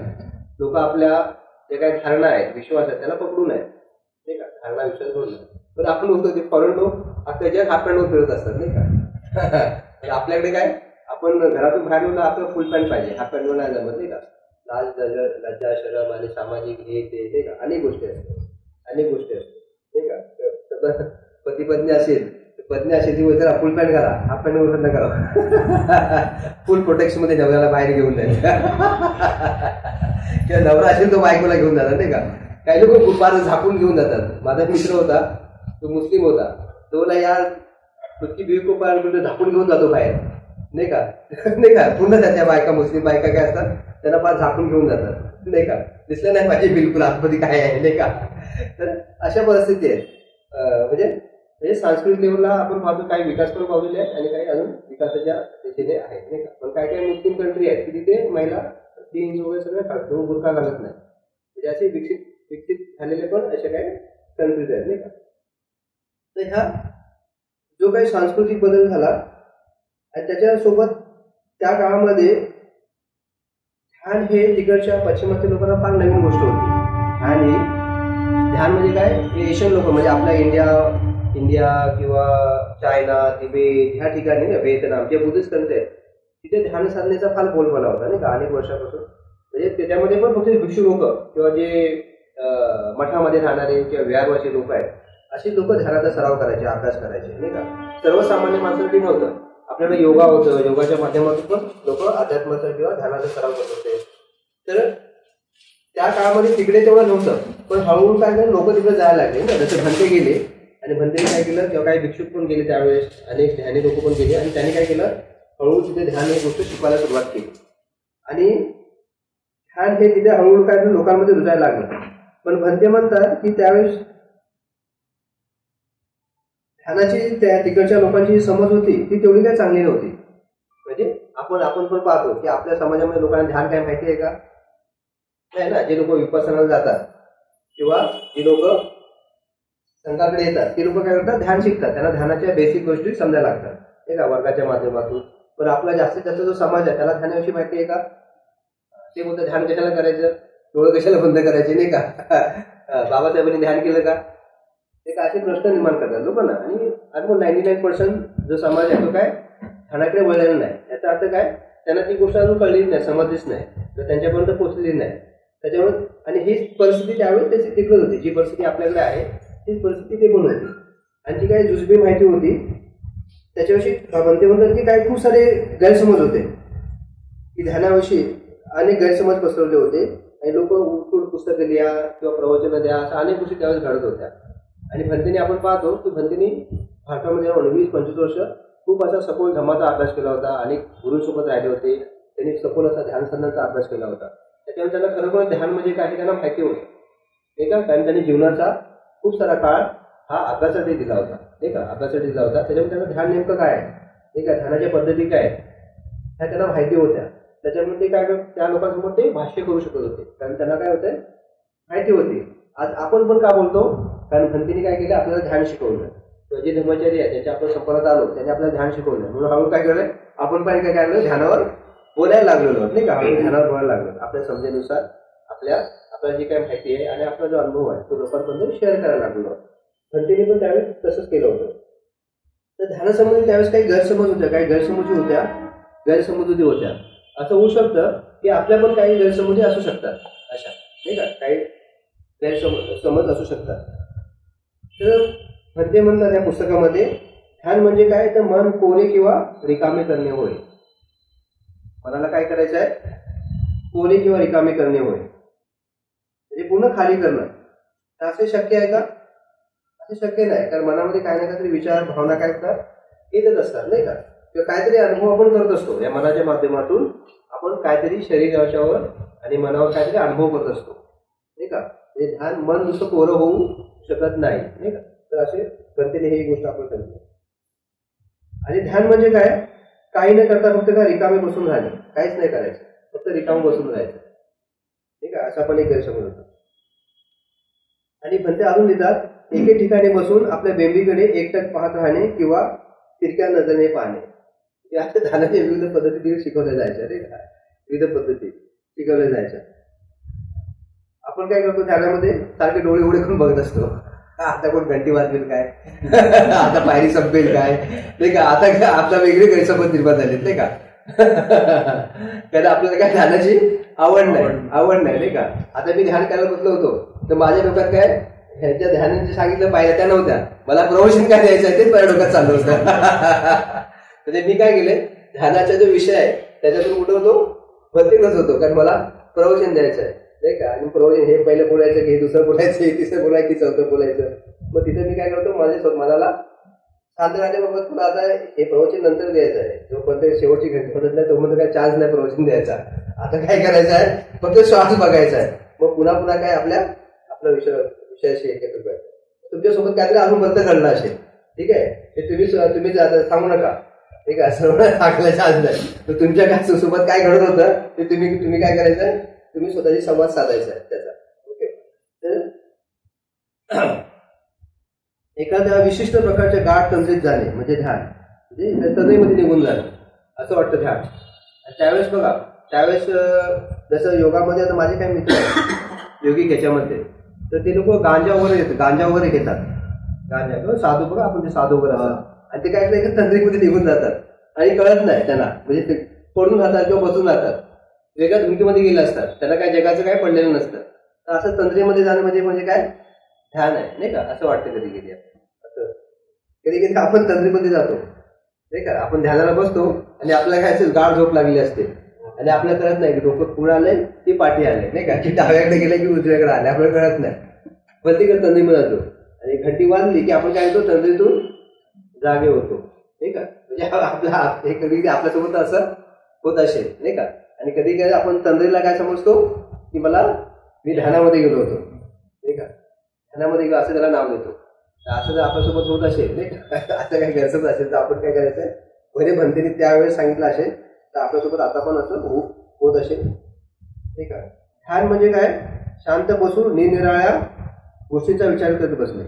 लोक आपल्या जे काही धारणा आहेत, विश्वास आहेत त्याला पकडून आहेत नाही का, धारणा विश्वास करून. तर आपण होतो ते फॉरेन लोक अख्ख्या जग हाफ पॅन्टवर फिरत असतात नाही का. आपल्याकडे काय, आपण घरातून बाहेर येऊन आपलं फुल पॅन्ट पाहिजे, हाफ पॅन्टवर नाही जमत नाही का. लाज लज्जा शरम आणि सामाजिक हे ते नाही का, अनेक गोष्टी असतात, अनेक गोष्टी असतात नाही का. पती पत्नी असेल ती बोलते फुल पॅन्ट घाला, हाफ पॅन्ट वर न करा. फुल प्रोटेक्शन मध्ये नवऱ्याला बाहेर घेऊन जाईल. किंवा नवरा असेल तो बायकोला घेऊन जातात नाही का. काही लोक फार झाकून घेऊन जातात. माझा मित्र होता, तो मुस्लिम होता, तो बोला यार तुझी बीवी को पार झाकून घेऊन जातो बाहेर नाही का. नाही का पूर्ण त्या बायका, मुस्लिम बायका काय असतात त्यांना फार झाकून घेऊन जातात नाही का. दिसलं नाही पाहिजे बिलकुल आतमध्ये काय आहे नाही का. तर अशा परिस्थिती आहेत. म्हणजे सांस्कृतिक लेवलला आपण पाहतो काही विकास पण पावलेले आहेत आणि काही अजून विकासाच्या दिशेने आहेत नाही का. पण काही काही मुस्लिम कंट्री आहेत की तिथे महिला जीन्स वगैरे सगळं घालतो, बुरखा घालत नाही. म्हणजे असे विकसित झालेले पण अशा काही कंट्रीज आहेत नाही का. तर ह्या जो काही सांस्कृतिक बदल झाला आणि त्याच्यासोबत त्या काळामध्ये ध्यान हे तिकडच्या पश्चिमात्य लोकांना फार नवीन गोष्ट होती. आणि ध्यान म्हणजे काय, हे एशियन लोक म्हणजे आपल्या इंडिया किंवा चायना, तिबेट ह्या ठिकाणी व्हिएतनाम जे बुद्धिस्ट कंट्री आहेत तिथे ध्यान साधनेचा फार बोलबाला होता नाही का अनेक वर्षापासून. म्हणजे त्याच्यामध्ये पण फक्त भिक्षू लोक किंवा जे मठामध्ये राहणारे किंवा विहारवासी लोक आहेत अशी लोक ध्यानाचा सराव करायचे, अभ्यास करायचे नाही का. सर्वसामान्य माणसासाठी नव्हतं. आपल्याकडे योगा होतं, योगाच्या माध्यमातून पण लोक अध्यात्माचा किंवा ध्यानाचा सराव करत होते. तर त्या काळामध्ये तिकडे तेवढं नव्हतं. पण हळूहळू काय झालं, लोक तिकडे जायला लागले ना. जसे भंते गेले आणि भंतेने काय केलं किंवा काही भिक्षुक पण गेले त्यावेळेस, अनेक ध्यानी लोक पण गेले आणि त्यांनी काय केलं, हळूहळू तिथे ध्यान ही गोष्ट शिकवायला सुरुवात केली. आणि ध्यान हे तिथे हळूहळू काय लोकांमध्ये रुजायला लागलं. पण भंते म्हणतात की त्यावेळेस ध्यानाची त्या तिकडच्या लोकांची समज होती ती तेवढी काही चांगली नव्हती. म्हणजे आपण पण पाहतो की आपल्या समाजामध्ये लोकांना ध्यान काय माहिती आहे का नाही ना. जे लोक विपස්සनाला जातात किंवा जी लोक संघाकडे येतात ती लोक काय करतात, ध्यान शिकतात. त्यांना ध्यानाच्या बेसिक गोष्टी समजायला लागतात नाही का वर्गाच्या माध्यमातून. पण आपला जास्तीत जास्त जो समाज आहे त्याला ध्यानाविषयी माहिती आहे का. ते बोलतं ध्यान कशाला करायचं, डोळे कशाला बंद करायचे नाही का. बाबासाहेबांनी ध्यान केलं का, एक असे प्रश्न निर्माण करतात लोकांना. आणि अजून 99% जो समाज आहे तो काय ध्यानाकडे वळलेला नाही. याचा अर्थ काय, त्यांना ती गोष्ट अजून कळलीच नाही, समजलीच नाही, तर त्यांच्यापर्यंत पोहोचलेली नाही. त्याच्यामुळे आणि हीच परिस्थिती त्यावेळेस त्याची तिकडे होती. जी परिस्थिती आपल्याकडे आहे तीच परिस्थिती ते पण होती. आणि जी काही जुजबी माहिती होती त्याच्याविषयी म्हणतात की काही खूप सारे गैरसमज होते की ध्यानाविषयी अनेक गैरसमज पसरवले होते. आणि लोक उठून पुस्तकं लिहा किंवा प्रवचनं द्या अशा अनेक गोष्टी त्यावेळेस घडत होत्या. आणि भंतेने आपण पाहतो की भंतेने भारतामध्ये 20-25 वर्ष खूप असा सखोल धम्माचा अभ्यास केला होता. अनेक गुरूंसोबत राहिले होते. त्यांनी सखोल असा ध्यान साधनाचा अभ्यास केला होता. त्याच्यामुळे त्यांना खरोखर ध्यान म्हणजे काय त्यांना माहिती होतं नाही का. कारण त्यांनी जीवनाचा खूप सारा काळ हा अभ्यासासाठी दिला होता नाही का, अभ्यासासाठी दिला होता. त्याच्यामुळे त्यांना ध्यान नेमकं काय आहे नाही का, ध्यानाच्या पद्धती काय ह्या त्यांना माहिती होत्या. त्याच्यामुळे ते काय त्या लोकांसमोर ते भाष्य करू शकत होते कारण त्यांना काय होतंय माहिती होती. आज आपण पण का बोलतो, कारण भंतीने काय केलं, आपल्याला ध्यान शिकवलं. किंवा जे धर्मचारी आहे त्यांच्या आपण संपर्कात आलो त्यांनी आपल्याला ध्यान शिकवलं. म्हणून हळूहळू काय केलं, आपण पण काय केलं, ध्यानावर बोलायला लागलेलो नाही का. हळूहळू ध्यानावर बोलायला लागलो. आपल्या समजेनुसार आपल्याला जी काही माहिती आहे आणि आपला जो अनुभव आहे तो लोकांपर्यंत शेअर करायला लागलो. भंतीने पण त्यावेळेस तसंच केलं होतं. तर ध्यानासंबंधी त्यावेळेस काही गैरसमज होत्या, काही गैरसमजुती होत्या. असं होऊ शकतं की आपल्या पण काही गैरसमजुती असू शकतात अशा नाही का, काही गैरसमज असू शकतात. तर भंते म्हणतात या पुस्तकामध्ये ध्यान म्हणजे काय, तर मन कोरे किंवा रिकामे करणे होय. मनाला काय करायचं आहे, कोरे किंवा रिकामे करणे होय. म्हणजे पूर्ण खाली करणं. तर असे शक्य आहे का, असे शक्य नाही. कारण मनामध्ये काही ना काहीतरी विचार भावना काय करतात येतच असतात नाही का. किंवा काहीतरी अनुभव आपण करत असतो. या मनाच्या माध्यमातून आपण काहीतरी शरीराच्यावर आणि मनावर काहीतरी अनुभव करत असतो, नाही का. हे ध्यान मन नुसतं कोरं होऊ शकत नाही, नाही का. तर असे भंतेने ही गोष्ट आपण सांगितली. आणि ध्यान म्हणजे काय, काही न करता फक्त काय रिकामे बसून राहणे, काहीच नाही करायचं, फक्त रिकाम बसून राहायचं, ठीक आहे. असा पण एक गैरसमज होता. आणि भंते अजून लिहितात, एके ठिकाणी बसून आपल्या बेंबीकडे एकटक पाहत राहणे किंवा तिरक्या नजरेने पाहणे. या ध्यानाच्या विविध पद्धती शिकवल्या जायच्या, नाही का. विविध पद्धती शिकवल्या जायच्या. आपण काय करतो ध्यानामध्ये, सारखे डोळे उघडे करून बघत असतो, आता कोण घंटी वाजवेल काय, आता पायरी संपेल काय, नाही का. आता काय आपला वेगळी गैरसमज निर्माण झालेत, नाही का. कारण आपल्याला काय ध्यानाची आवड नाही, नाही का. आता मी ध्यान करायला बसलो होतो, तर माझ्या डोक्यात काय, ह्यांच्या ध्यानाने जे सांगितलं पाहिजे त्या नव्हत्या, मला प्रवचन काय द्यायचं आहे तेच माझ्या डोक्यात चाललं होतं. म्हणजे मी काय केले, ध्यानाचा जो विषय आहे त्याच्यातून कुठं होतो, बदलतच होतो, कारण मला प्रवचन द्यायचं आहे, नाही का. आणि प्रवचन हे पहिलं बोलायचं, हे दुसरं बोलायचं, हे तिसरं बोलायचं, चौथं बोलायचं. मग तिथं मी काय करतो, माझ्या मनाला शांत राहण्याबाबत तुला आता हे प्रवचन नंतर द्यायचं आहे, जोपर्यंत शेवटची घंटी पडत नाही तोपर्यंत काय चान्स नाही प्रवचन द्यायचा. आता काय करायचं आहे, फक्त श्वास बघायचा आहे. मग पुन्हा काय आपल्या विषयाशी एकत्र करायचं. तुमच्यासोबत काहीतरी अजून बंद घडलं असेल, ठीक आहे, हे तुम्ही सांगू नका, ठीक आहे, सर्व सांगायला चान्स नाही. तर तुमच्या काय सोबत काय घडत होतं ते तुम्ही काय करायचं, तुम्ही स्वतःशी संवाद साधायचा आहे त्याचा. ओके. तर एखाद्या विशिष्ट प्रकारच्या गाढ तंद्रीत जाणे म्हणजे ध्यान, म्हणजे तंद्रीमध्ये निघून जाणं असं वाटतं ध्यान. त्यावेळेस बघा, त्यावेळेस जसं योगामध्ये आता माझे काही मित्र आहेत योगिक याच्यामध्ये, तर ते लोक गांजा वगैरे घेतात, गांजा किंवा साधू, बघा आपण ते साधू वगैरे असतात, आणि ते काय करतात तंद्रीमध्ये निघून जातात आणि कळत नाही त्यांना, म्हणजे ते पडून राहतात किंवा बसून राहतात, वेगळ्या धुंदीमध्ये गेले असतात, त्यांना काय जगाचं काय पडलेलं नसतं. तर असं तंद्रीमध्ये जाणं म्हणजे काय ध्यान आहे, नाही का, असं वाटतं कधी कधी. असं कधी आपण तंद्रीमध्ये जातो, नाही का, आपण ध्यानाला बसतो आणि आपल्याला काय असेल गाढ झोप लागली असते आणि आपल्याला कळत नाही की डोकं पुढे आलंय की पाठी आले, नाही का, की डाव्याकडे गेले की उजव्याकडे आले, आपल्याला कळत नाही. प्रत्येक तंद्रीमध्ये जातो आणि घंटी वाजली की आपण काय होतो, तंद्रीतून जागे होतो, नाही का. म्हणजे कधी आपल्यासोबत असं होत असेल, नाही का. आणि कधी कधी आपण तंद्रीला काय समजतो की मी ध्यानामध्ये गेलो होतो, नाही का, ध्यानामध्ये गेलो असं त्याला नाव देतो. असं जर आपल्यासोबत होत असेल, नाही का, असं काही गैरसमज असेल तर आपण काय करायचंय, भले भंतेने त्यावेळेस सांगितलं असेल तर आपल्यासोबत आता पण असं होत असेल, ठीक आहे. ध्यान म्हणजे काय, शांत बसून निरनिराळ्या गोष्टींचा विचार करत बसणे,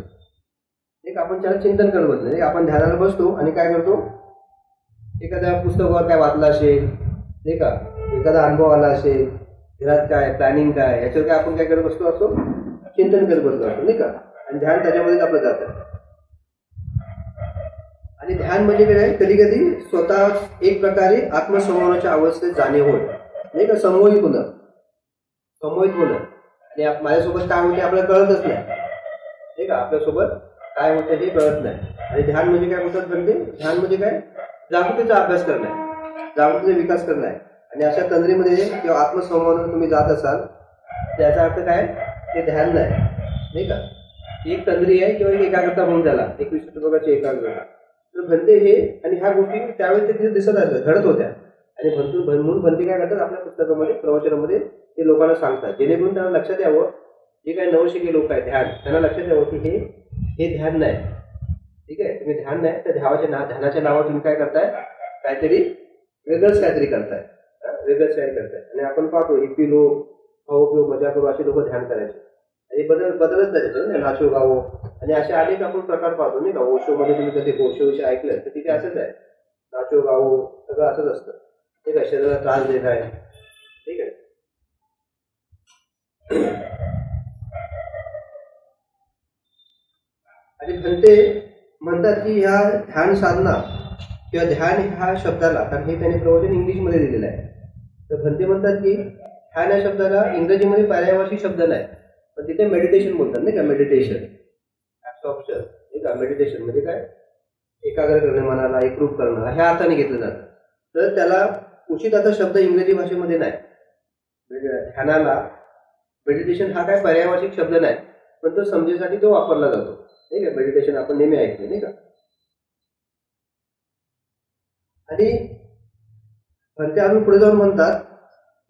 एक आपण त्याला चिंतन करत बसणे. आपण ध्यानाला बसतो आणि काय करतो, एखाद्या पुस्तकावर काय वाचलं असेल, नाही का, एखादा अनुभव आला असेल, घरात काय प्लॅनिंग काय, याच्यावर काय आपण काय करत बसतो, असतो चिंतन करत बसतो असतो, नाही का. आणि ध्यान त्याच्यामध्येच आपलं जातं. आणि ध्यान म्हणजे काय, कधी कधी स्वतः एक प्रकारे आत्मसंमोहनाच्या अवस्थेत जाणीव होत, नाही का, संमोहित होणं. आणि माझ्यासोबत काय होते आपल्याला कळतच नाही का, आपल्यासोबत काय होतं हे कळत नाही. आणि ध्यान म्हणजे काय म्हणतात म्हणजे, ध्यान म्हणजे काय, जागृतीचा अभ्यास करणार, जागृतीचा विकास करणार. आणि अशा तंद्रीमध्ये किंवा आत्मसंमोहनात तुम्ही जात असाल त्याचा अर्थ काय, ते ध्यान नाही का. एक तंद्री आहे किंवा एक एकाग्रता म्हणून त्याला, एक विशिष्ट प्रकारची एकाग्रता. तर भंते हे आणि ह्या गोष्टी त्यावेळेस ते तिथे दिसत असतात, घडत होत्या. आणि म्हणून भंते काय करतात, आपल्या पुस्तकामध्ये प्रवचनामध्ये ते लोकांना सांगतात, जेणेकरून त्यांना लक्षात यावं, जे काही नवशिके लोक आहेत ध्यान, त्यांना लक्षात यावं की हे ध्यान नाही, ठीक आहे. तुम्ही ध्यान नाही तर ध्यानाच्या नावावर तुम्ही काय करताय, वेगळंच काहीतरी करताय. आणि आपण पाहतो हिप्पी लोक, खाऊ पिऊ मजा करू असे लोक ध्यान करायचे, आणि बदलच त्याच्यात नाचो गावो आणि असे अनेक आपण प्रकार पाहतो, नाही का. ओशो मध्ये तुम्ही कधी ओशो विषय ऐकलं तर तिथे असंच आहे, नाचो गावो सगळं असंच असतं, ठीक आहे. शरीराला त्रास देत आहे, ठीक आहे. आणि भंते म्हणतात की ह्या ध्यान साधना किंवा ध्यान ह्या शब्दाला, कारण हे त्याने प्रवचन इंग्लिशमध्ये दिलेलं आहे, तर भंते म्हणतात की ध्यान या शब्दाला इंग्रजीमध्ये पर्यायवाची शब्द नाही, पण तिथे मेडिटेशन बोलतात, नाही का. मेडिटेशन ऍब्सॉर्प्शन, नाही का. मेडिटेशन म्हणजे काय, एकाग्र करणे, मनाला एकरूप करणं, ह्या अर्थाने घेतलं जातं. तर त्याला उचित आता शब्द इंग्रजी भाषेमध्ये नाही. ध्यानाला मेडिटेशन हा काय पर्यायवाचिक शब्द नाही, पण तो समजेसाठी तो वापरला जातो, नाही का. मेडिटेशन आपण नेहमी ऐकतो, नाही का. आणि भंते अजून पुढे जाऊन म्हणतात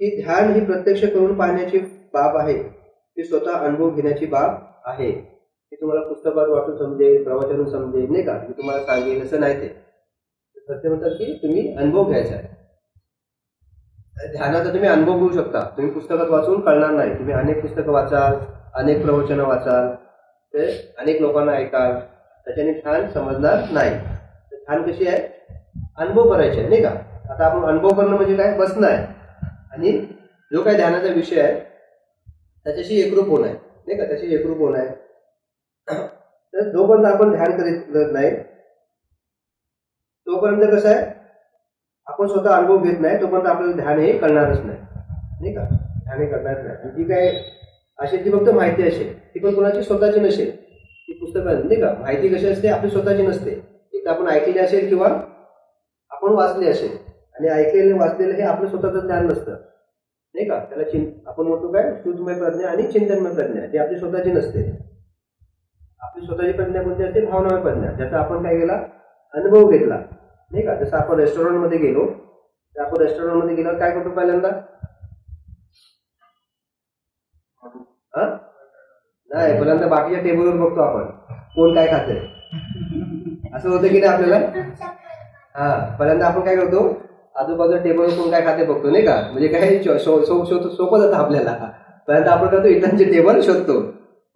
की ध्यान ही प्रत्यक्ष करून पाहण्याची बाब आहे, ती स्वतः अनुभव घेण्याची बाब आहे. ती तुम्हाला पुस्तकात वाचून समजेल, प्रवचन समजेल नाही का, मी तुम्हाला सांगेल असं नाही. ते म्हणतात की तुम्ही अनुभव घ्यायचा आहे. ध्यानाचा तुम्ही अनुभव घेऊ शकता. तुम्ही पुस्तकात वाचून कळणार नाही. तुम्ही अनेक पुस्तकं वाचाल, अनेक प्रवचनं वाचाल, ते अनेक लोकांना ऐकाल, त्याच्याने ध्यान समजणार नाही. ध्यान कशी आहे, अनुभव करायचे नाही का. आता आपण अनुभव करणं म्हणजे काय, बसणं आहे आणि जो काही ध्यानाचा विषय आहे त्याच्याशी एकरूप होणं आहे नाही का, त्याशी एकरूप होणं आहे. तर जोपर्यंत आपण ध्यान करीत नाही तोपर्यंत कसं आहे, आपण स्वतः अनुभव घेत नाही तोपर्यंत आपल्याला ध्यान हे कळणारच नाही का. ध्यान हे करणार नाही. आणि ती काय असेल ती फक्त माहिती असेल, ती पण कोणाची स्वतःची नसेल. ती पुस्तकं नाही का, माहिती कशी असते, आपली स्वतःची नसते. एक आपण ऐकलेली असेल किंवा आपण वाचले असेल. आणि ऐकलेले वाचलेलं हे आपलं स्वतःचं ज्ञान नसतं नाही का. त्याला आपण म्हणतो काय, श्रुतमय प्रज्ञा आणि चिंतनमय प्रज्ञा, ती आपली स्वतःची नसते. आपली स्वतःची प्रज्ञा कोणती असते, भावनामय प्रज्ञा, ज्याचा आपण काय केला, अनुभव घेतला नाही का. जसं आपण रेस्टॉरंटमध्ये गेलो, तर आपण रेस्टॉरंटमध्ये गेल्यावर काय करतो, पहिल्यांदा नाही, पहिल्यांदा बाकीच्या टेबलवर बघतो आपण कोण काय खातंय, असं होतं की नाही आपल्याला. पहिल्यांदा आपण काय करतो, आजूबाजूच्या टेबलवर कोण काय खाते बघतो नाही का. म्हणजे काय सोपं जातं आपल्याला. पहिल्यांदा आपण करतो इटांचे टेबल शोधतो,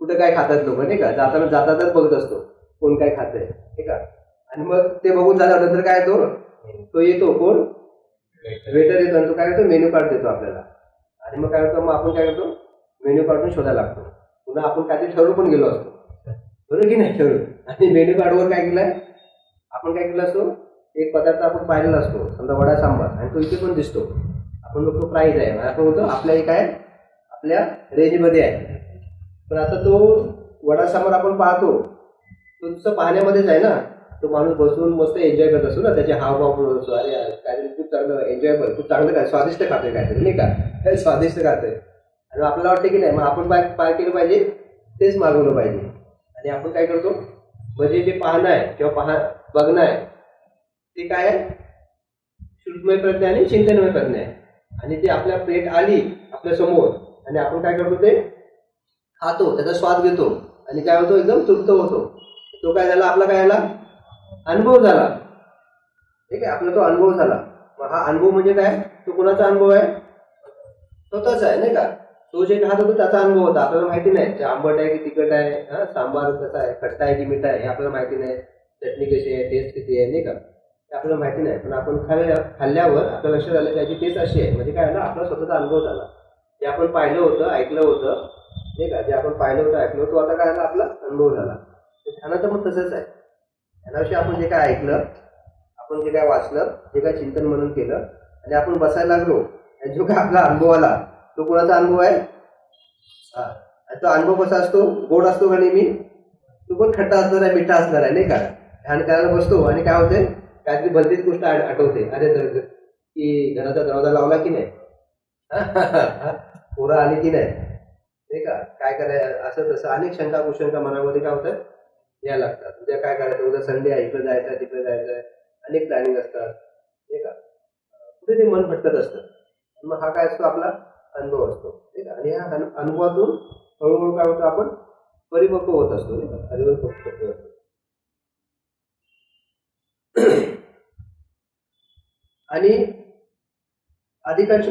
कुठं काय खातात लोक नाही का. जातातच बघत असतो कोण काय खातंय ठीक आहे. आणि मग ते बघून झाल्यानंतर काय तो येतो, कोण, वेटर येतो, आणि तो काय करतो, मेन्यू कार्ड देतो आपल्याला. आणि मग काय करतो, मग आपण काय करतो, मेन्यू कार्डून शोधायला लागतो. पुन्हा आपण काहीतरी ठरवून पण गेलो असतो, बरोबर की नाही, ठरवून. आणि मेन्यू कार्डवर काय केलंय, आपण काय केलं असतो, एक पदार्थ आपण पाहिलेला असतो, समजा वडा सांबार, आणि तो इथे पण दिसतो. आपण बघतो प्राईज आहे, आपण बोलतो आपल्या काय आपल्या रेंजमध्ये आहे. पण आता तो वडा सांबार आपण पाहतो, तो नुसतं पाहण्यामध्येच आहे ना. तो माणूस बसून मस्त एन्जॉय करत असतो ना, त्याचे हावभाव पण असतो, अरे काहीतरी खूप चांगलं एन्जॉयबल, खूप चांगलं काय स्वादिष्ट खातोय काहीतरी नाही का, स्वादिष्ट खातोय. आणि आपल्याला वाटतं की नाही, मग आपण काय केलं पाहिजे, तेच मागवलं पाहिजे. आणि आपण काय करतो, म्हणजे जे पाहणं आहे किंवा बघणं आहे ते काय आहे, श्रुतमय प्रज्ञा आणि चिंतनमय प्रज्ञा आहे. आणि ती आपल्या प्लेट आली आपल्या समोर, आणि आपण काय करतो, ते खातो, त्याचा स्वाद घेतो, आणि काय होतो, एकदम तृप्त होतो. तो काय झाला, आपला काय झाला, अनुभव झाला ठीक आहे, आपला तो अनुभव झाला. मग हा अनुभव म्हणजे काय, तो कोणाचा अनुभव आहे, स्वतःचा आहे नाही का. तो जे खात होतो त्याचा अनुभव होता, आपल्याला माहिती नाही ते आंबट आहे की तिखट आहे, सांबार कसा आहे, खट्टा आहे की मिठा आहे, हे आपल्याला माहिती नाही. चटणी कशी आहे, टेस्ट किती आहे नाही का, ते आपल्याला माहिती नाही. पण आपण खाल्ल्यावर आपल्या लक्षात आलं त्याची टेस्ट अशी आहे, म्हणजे काय झालं, आपला स्वतःचा अनुभव झाला. जे आपण पाहिलं होतं, ऐकलं होतं नाही का, जे आपण पाहिलं होतं, ऐकलं होतं, आता काय झालं, आपला अनुभव झाला. ध्यानाचं पण तसंच आहे. ध्यानाविषयी आपण जे काय ऐकलं, आपण जे काय वाचलं, जे काय चिंतन मनन केलं, आणि आपण बसायला लागलो, आणि जो काय आपला अनुभव आला, तो कोणाचा अनुभव आहे, तो अनुभव कसा असतो, गोड असतो का नेहमी, तो पण खट्टा असणार आहे, मिठा असणार आहे नाही का. ध्यान करायला बसतो आणि काय होते, काहीतरी भलतीच गोष्ट आठवते, अरे की घराचा दरवाजा लावला की नाही, पोरं आली की नाही का, काय करायचं, असं तसं अनेक शंका कुशंका मनामध्ये काय होतं, यायला लागतात. उद्या काय करायचं, उद्या संडे आहे, इकडे जायचं, तिकडे जायचं, अनेक प्लॅनिंग असतात नाही का. कुठे ते मन भटकत असतं. मग हा काय असतो, आपला अनुभव असतो ठीक आहे. आणि ह्या अनुभवातून हळूहळू काय होतं, आपण परिपक्व होत असतो नाही का, परिपक्व होत असतो. आणि अधिकांश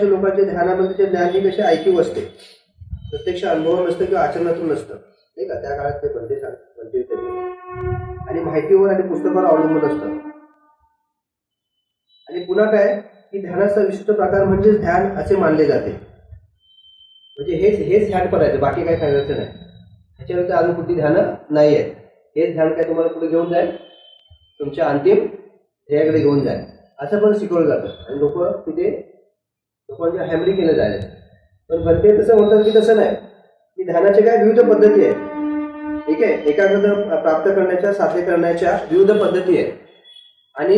लोकांच्या ध्यानामध्ये ज्ञान ही कशी ऐकीव असते, प्रत्यक्ष अनुभव नसतं किंवा आचरणातून नसतं नाही का. त्या काळात ते बनते आणि माहितीवर आणि पुस्तकावर अवलंबून असतं. आणि पुन्हा काय की ध्यानाचा विशिष्ट प्रकार म्हणजे ध्यान असे मानले जाते. म्हणजे हेच ध्यान करायचं, बाकी काय करायचं नाही. ह्याच्यावर अजून कुठली ध्यानं नाही आहेत. हेच ध्यान काय तुम्हाला कुठे घेऊन जाईल, तुमच्या अंतिम ध्येयाकडे घेऊन जाईल, असं पण शिकवलं जातं. आणि लोकांच्या हॅमरी केलं जायचं. पण भलते तसं म्हणतात की तसं नाही, की ध्यानाचे काय विविध पद्धती आहेत ठीक आहे. एकाग्रता प्राप्त करण्याच्या, साध्य करण्याच्या विविध पद्धती आहेत. आणि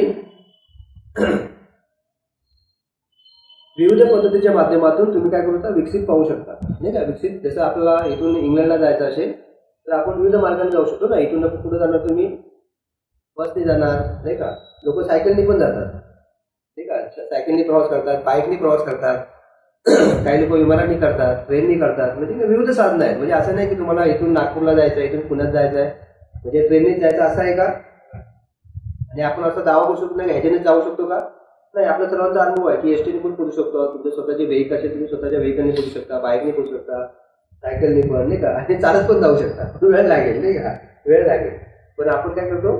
विविध पद्धतीच्या माध्यमातून तुम्ही काय करू शकता, विकसित पाहू शकता नाही का. विकसित जसं आपल्याला इथून इंग्लंडला जायचं असेल तर आपण विविध मार्गाने जाऊ शकतो ना. इथून कुठे जाणार तुम्ही, बसने जाणार नाही का, लोक सायकलने पण जातात ठीक आहे. सायकलनी प्रवास करतात, बाईकनी प्रवास करतात, काही लोक विमानाने करतात, ट्रेननी करतात. म्हणजे विविध साधनं आहेत. म्हणजे असं नाही की तुम्हाला इथून नागपूरला जायचं आहे, इथून पुण्यात जायचं आहे म्हणजे ट्रेननीच जायचं असं आहे का? आणि आपण असं दावा करू शकतो नाही ह्याच्यानेच जाऊ शकतो का? नाही. आपल्या सर्वांचा अनुभव आहे की एसटीने पण पोहोचू शकतो, तुमच्या स्वतःचे व्हेकल असेल तुम्ही स्वतःच्या व्हेकलने पोहोचू शकता, बाईकने पोहोचू शकता, सायकलने पण नाही का, आणि चालत पण जाऊ शकता. वेळ लागेल नाही का, वेळ लागेल. पण आपण काय करतो,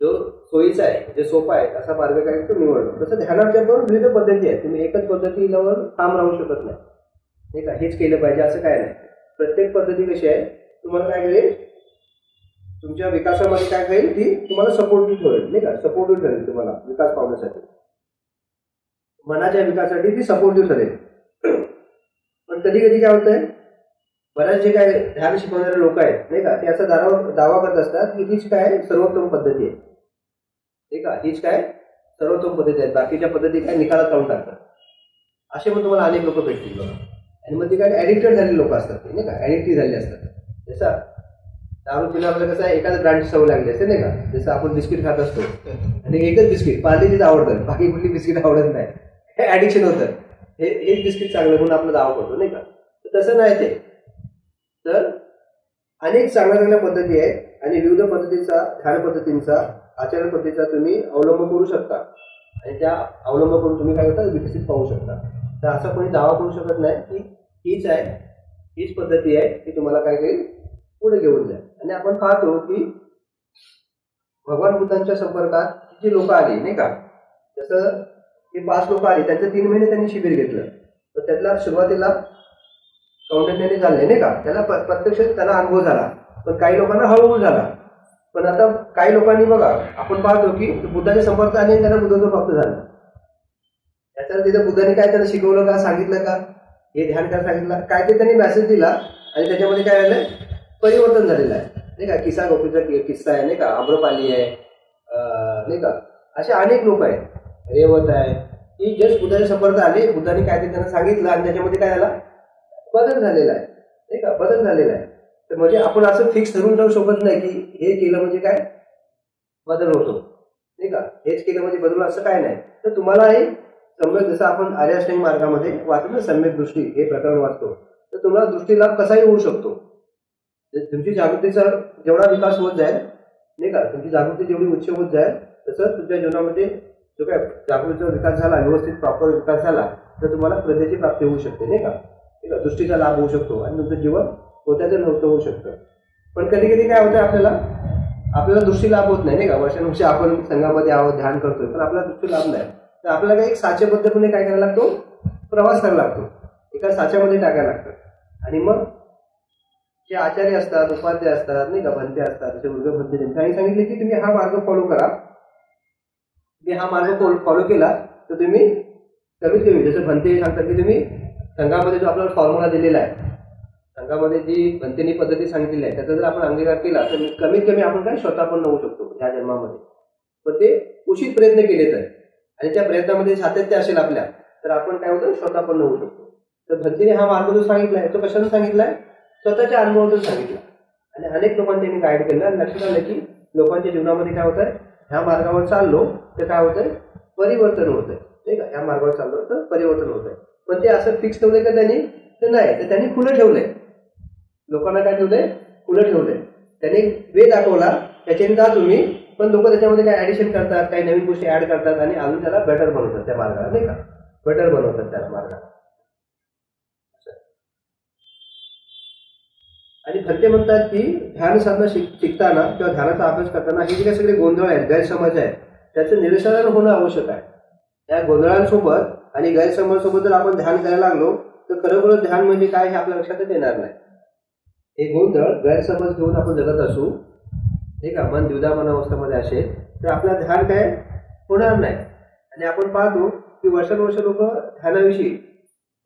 जो सोयीचा आहे जे सोपा आहे असा मार्ग काय तो निवडतो. तसं ध्यानाच्या पण विविध पद्धती आहेत. तुम्ही एकच पद्धतीवर ठाम राहू शकत नाही का, हेच केलं पाहिजे असं काय नाही. प्रत्येक पद्धती कशी आहे तुम्हाला काय करेल, तुमच्या विकासामध्ये काय करेल ती तुम्हाला सपोर्टिव्ह ठेवेल नाही का, सपोर्टिव्ह ठरेल तुम्हाला विकास पावण्यासाठी, मनाच्या विकासासाठी ती सपोर्टिव्ह ठरेल. पण कधी कधी काय होतंय, बऱ्याच जे काय ध्यान शिकवणारे लोक आहेत नाही का, ते असा दावा करत असतात की हीच काय सर्वोत्तम पद्धती आहे ठीक आहे, हीच काय सर्वोत्तम पद्धती आहेत, बाकीच्या पद्धती काय निकालात काढून टाकतात. असे पण तुम्हाला अनेक लोक भेटतील बघा. आणि मग ते काय ऍडिक्टेड झालेले लोक असतात ते नाही का, ऍडिक्टिव्ह झालेले असतात. जसं दारू पिण्यामध्ये कसं आहे, एकाच ब्रँडची सवय लागली असते नाही का. जसं आपण बिस्किट खात असतो आणि एकच बिस्किट पार्लेजीच आवडतं, बाकी कुठली बिस्किट आवडत नाही, हे ऍडिक्शन होतं. हेच बिस्किट चांगलं म्हणून आपलं दावा करतो नाही का. तर तसं नाही ते. तर अनेक चांगल्या चांगल्या पद्धती आहेत आणि विविध पद्धतीचा ध्यान पद्धतींचा आचरण पद्धतीचा तुम्ही अवलंब करू शकता आणि त्या अवलंब करून तुम्ही काय करता विकसित पाहू शकता. तर असा कोणी दावा करू शकत नाही की हीच आहे, हीच पद्धती आहे की तुम्हाला काय करेल पुढे घेऊन जाईल. आणि आपण पाहतो की भगवान बुद्धांच्या संपर्कात जी लोक आली नाही का, जसं हे 5 लोक आली, त्यांचं 3 महिने त्यांनी शिबिर घेतलं. तर त्यातला सुरुवातीला कौंडिन्याने झाले नाही का, त्याला प्रत्यक्ष त्याला अनुभव झाला, पण काही लोकांना हळूहळू झाला. पण आता काही लोकांनी बघा आपण पाहतो की बुद्धाच्या संपर्कात आले आणि त्यांना बुद्धत्व प्राप्त झालं. त्याच्यात तिथं बुद्धाने काय त्यांना शिकवलं का, सांगितलं का, हे ध्यान करायला सांगितलं काय, ते त्यांनी मेसेज दिला आणि त्याच्यामध्ये काय झालं परिवर्तन झालेलं आहे नाही का. किसा गोपीचा किस्सा आहे नाही का, आम्रपाली आहे नाही का, असे अनेक लोक आहेत, रेवत आहे की जस्ट बुद्धाच्या संपर्कात आले, बुद्धाने काय ते त्यांना सांगितलं आणि त्याच्यामध्ये काय झाला बदल झालेला आहे नाही का, बदल झालेला आहे. तर म्हणजे आपण असं फिक्स धरून जाऊ शकत नाही की हे केलं म्हणजे काय बदल होतो नाही का, हेच केलं म्हणजे बदल असं काय नाही. तर तुम्हाला हे सम्यक, जसं आपण आर्याष्टांग मार्गामध्ये वाचतो ना सम्यक दृष्टी हे प्रकरण वाचतो, तर तुम्हाला दृष्टीला कसाही होऊ शकतो. तुमची जागृतीचा जेवढा विकास होत जाईल नाही का, तुमची जागृती जेवढी उच्च होत जाईल तसं तुमच्या जीवनामध्ये जो काय जागृतीचा विकास झाला, व्यवस्थित प्रॉपर विकास झाला, तर तुम्हाला प्रज्ञेची प्राप्ती होऊ शकते नाही का, दृष्टीचा लाभ होऊ शकतो आणि तुमचं जीवन होत्याचं नव्हतं होऊ शकतं. पण कधी कधी काय होतं, आपल्याला दृष्टी लाभ होत नाही का. वर्षानुवर्ष आपण संघामध्ये आहोत, ध्यान करतोय, पण आपल्याला दृष्टी लाभ नाही. तर आपल्याला काही एक साचेबद्धपणे काय करायला लागतो, प्रवास करायला लागतो, एका साच्यामध्ये टाकायला लागतं. आणि मग जे आचार्य असतात, उपाध्याय असतात नाही का, भंते असतात, जसे वर्ग भंते, त्यांनी सांगितले की तुम्ही हा मार्ग फॉलो करा. तुम्ही हा मार्ग फॉलो केला तर तुम्ही कमीत कमी, जसं भंते सांगतात की तुम्ही संघामध्ये जो आपल्याला फॉर्म्युला दिलेला आहे, संघामध्ये जी भंतेनी पद्धती सांगितलेली आहे त्याचा जर आपण अंगीकार केला तर कमीत कमी आपण काय स्वतः पण होऊ शकतो या जन्मामध्ये. पण ते उचित प्रयत्न केले तर आणि त्या प्रयत्नामध्ये सातत्य असेल आपल्या, तर आपण काय होतं स्वतः पण होऊ शकतो. तर भंतेने हा मार्ग जो सांगितलाय तो कशाने सांगितलाय, स्वतःच्या अनुभवातून सांगितला आणि अनेक लोकांनी त्यांनी गाईड केलं. आणि लक्षात आलं की लोकांच्या जीवनामध्ये काय होतंय, ह्या मार्गावर चाललो तर काय होतंय परिवर्तन होतंय नाही का, ह्या मार्गावर चाललो तर परिवर्तन होतंय. पण ते असं फिक्स ठेवलंय का त्यांनी, तर नाही, तर त्यांनी खुलं ठेवलंय. लोकांना काय ठेवलंय, खुलं ठेवलंय. त्यांनी वे दाखवला, त्याच्याने जा तुम्ही, पण लोक त्याच्यामध्ये काय ऍडिशन करतात, काही नवीन गोष्टी ऍड करतात आणि अजून त्याला बेटर बनवतात त्या मार्गाला नाही का, बेटर बनवतात त्या मार्गाला. आणि भंते म्हणतात की ध्यान साधना शिकताना किंवा ध्यानाचा अभ्यास करताना हे जे काही सगळे गोंधळ आहेत, गैरसमज आहेत, त्याचं निरसन होणं आवश्यक आहे. त्या गोंधळांसोबत आणि गैरसमजासोबत जर आपण ध्यान करायला लागलो तर खरोखर ध्यान म्हणजे काय हे आपल्या लक्षातच येणार नाही. हे गोंधळ गैरसमज घेऊन आपण जगत असू ठीक आहे, मन द्विधा मन अवस्थेमध्ये असेल तर आपलं ध्यान काय होणार नाही. आणि आपण पाहतो की वर्षानुवर्ष लोक ध्यानाविषयी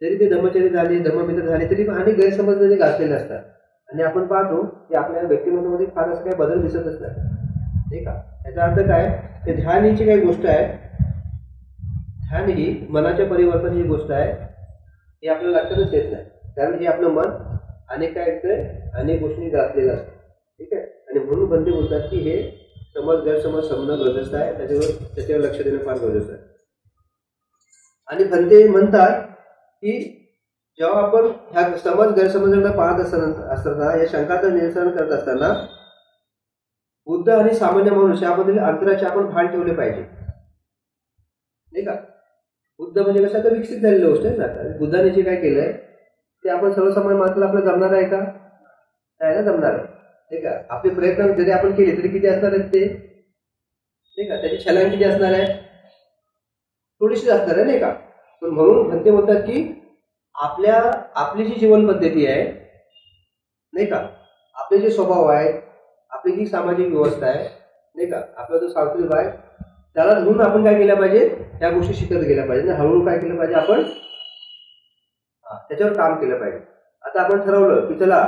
जरी ते धम्मचर्य झाले, धम्ममित्र झाले, तरी अनेक गैरसमज मध्ये गाजलेले असतात. आणि आपण पाहतो की आपल्या व्यक्तिमत्वामध्ये फार असं काही बदल दिसतच नाही ठीक आहे. याचा अर्थ काय, ते ध्यान ही काही गोष्ट आहे, ध्यान ही मनाच्या परिवर्तन ही गोष्ट आहे, हे आपल्याला लक्षातच येत नाही. कारण हे आपलं मन अनेक काय येतंय, अनेक गोष्टी गाजलेलं असतं ठीक आहे. आणि म्हणून बंदे बोलतात की हे समज गैरसमज समजणं गरजेचं आहे, त्याच्यावर लक्ष देणं फार गरजेचं आहे. आणि भंते म्हणतात की जेव्हा आपण ह्या समज गैरसमजांना पाहत असताना या शंकाचं निरसन करत असताना बुद्ध आणि सामान्य माणूस याबद्दल अंतराचे आपण भान ठेवले पाहिजे, नाही का. बुद्ध म्हणजे कसं तर विकसित झालेली गोष्ट आहे ना. बुद्धाने जे काय केलंय ते आपण सर्वसामान्य माणसाला आपलं जमणार आहे का? नाही ना जमणार, नाही का. आपले प्रयत्न जरी आपण केले तरी किती असणार आहेत ते, नाही का. त्याची छलांग किती असणार आहे? थोडीशी असणार आहे, नाही का. पण म्हणून भंते म्हणतात की आपली जी जीवन पद्धती आहे, नाही का, आपले जे स्वभाव आहे, आपली जी सामाजिक व्यवस्था आहे, नाही का, आपला जो सांस्कृतिक आहे, त्याला धरून आपण काय केलं पाहिजे, त्या गोष्टी शिकत गेल्या पाहिजे. हळूहळू काय केलं पाहिजे, आपण त्याच्यावर काम केलं पाहिजे. आता आपण ठरवलं की चला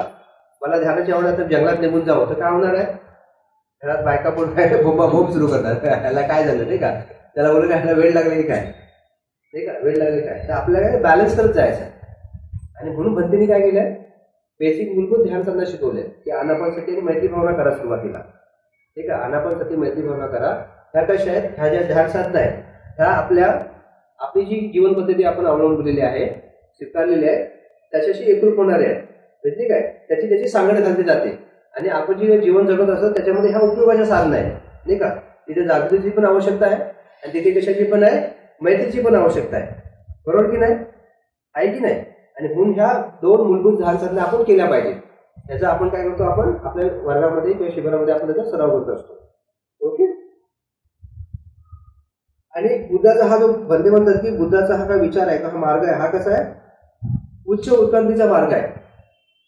मला ध्यानाची आवड आहे तर जंगलात निघून जावं, तर काय होणार आहे? घरात बायका पण काय बोंब सुरू करतात, ह्याला काय झालं, नाही का. त्याला बोललं काय, ह्याला वेळ लागला की काय, नाही का, वेळ लागले काय. तर आपल्याला काय बॅलन्स करत जायचं. आणि म्हणून भंतेने काय केलंय, बेसिक मूलभूत ध्यान साधना शिकवलंय की आनापानसती आणि मैत्री भावना करा सुरुवातीला, ठीक आहे. आनापानसती मैत्री भावना करा. ह्या कशा आहेत, ह्या ज्या ध्यान साधना आहेत ह्या आपली जी जीवन पद्धती आपण अवलंबलेली आहे, स्वीकारलेली आहे, त्याच्याशी एकरूप होणारे आहेत, ठीक आहे. त्याची सांगड घातली जाते. आणि आपण जे जीवन जगत असतो त्याच्यामध्ये ह्या उपयोगाच्या साधना आहे, नाही का. तिथे जागृतीची पण आवश्यकता आहे आणि तिथे कशाची पण आहे, मैत्रीची पण आवश्यकता आहे. बरोबर की नाही, आहे की नाही. आणि म्हणून ह्या दोन मूलभूत ध्यान साधना आपण केल्या पाहिजे. याचा आपण काय करतो, आपण आपल्या वर्गामध्ये किंवा शिबिरामध्ये आपण त्याचा सराव करत असतो. ओके. आणि बुद्धाचा हा जो बंदे म्हणतात की बुद्धाचा हा काय विचार आहे का, हा मार्ग आहे, हा कसा आहे, उच्च उत्क्रांतीचा मार्ग आहे,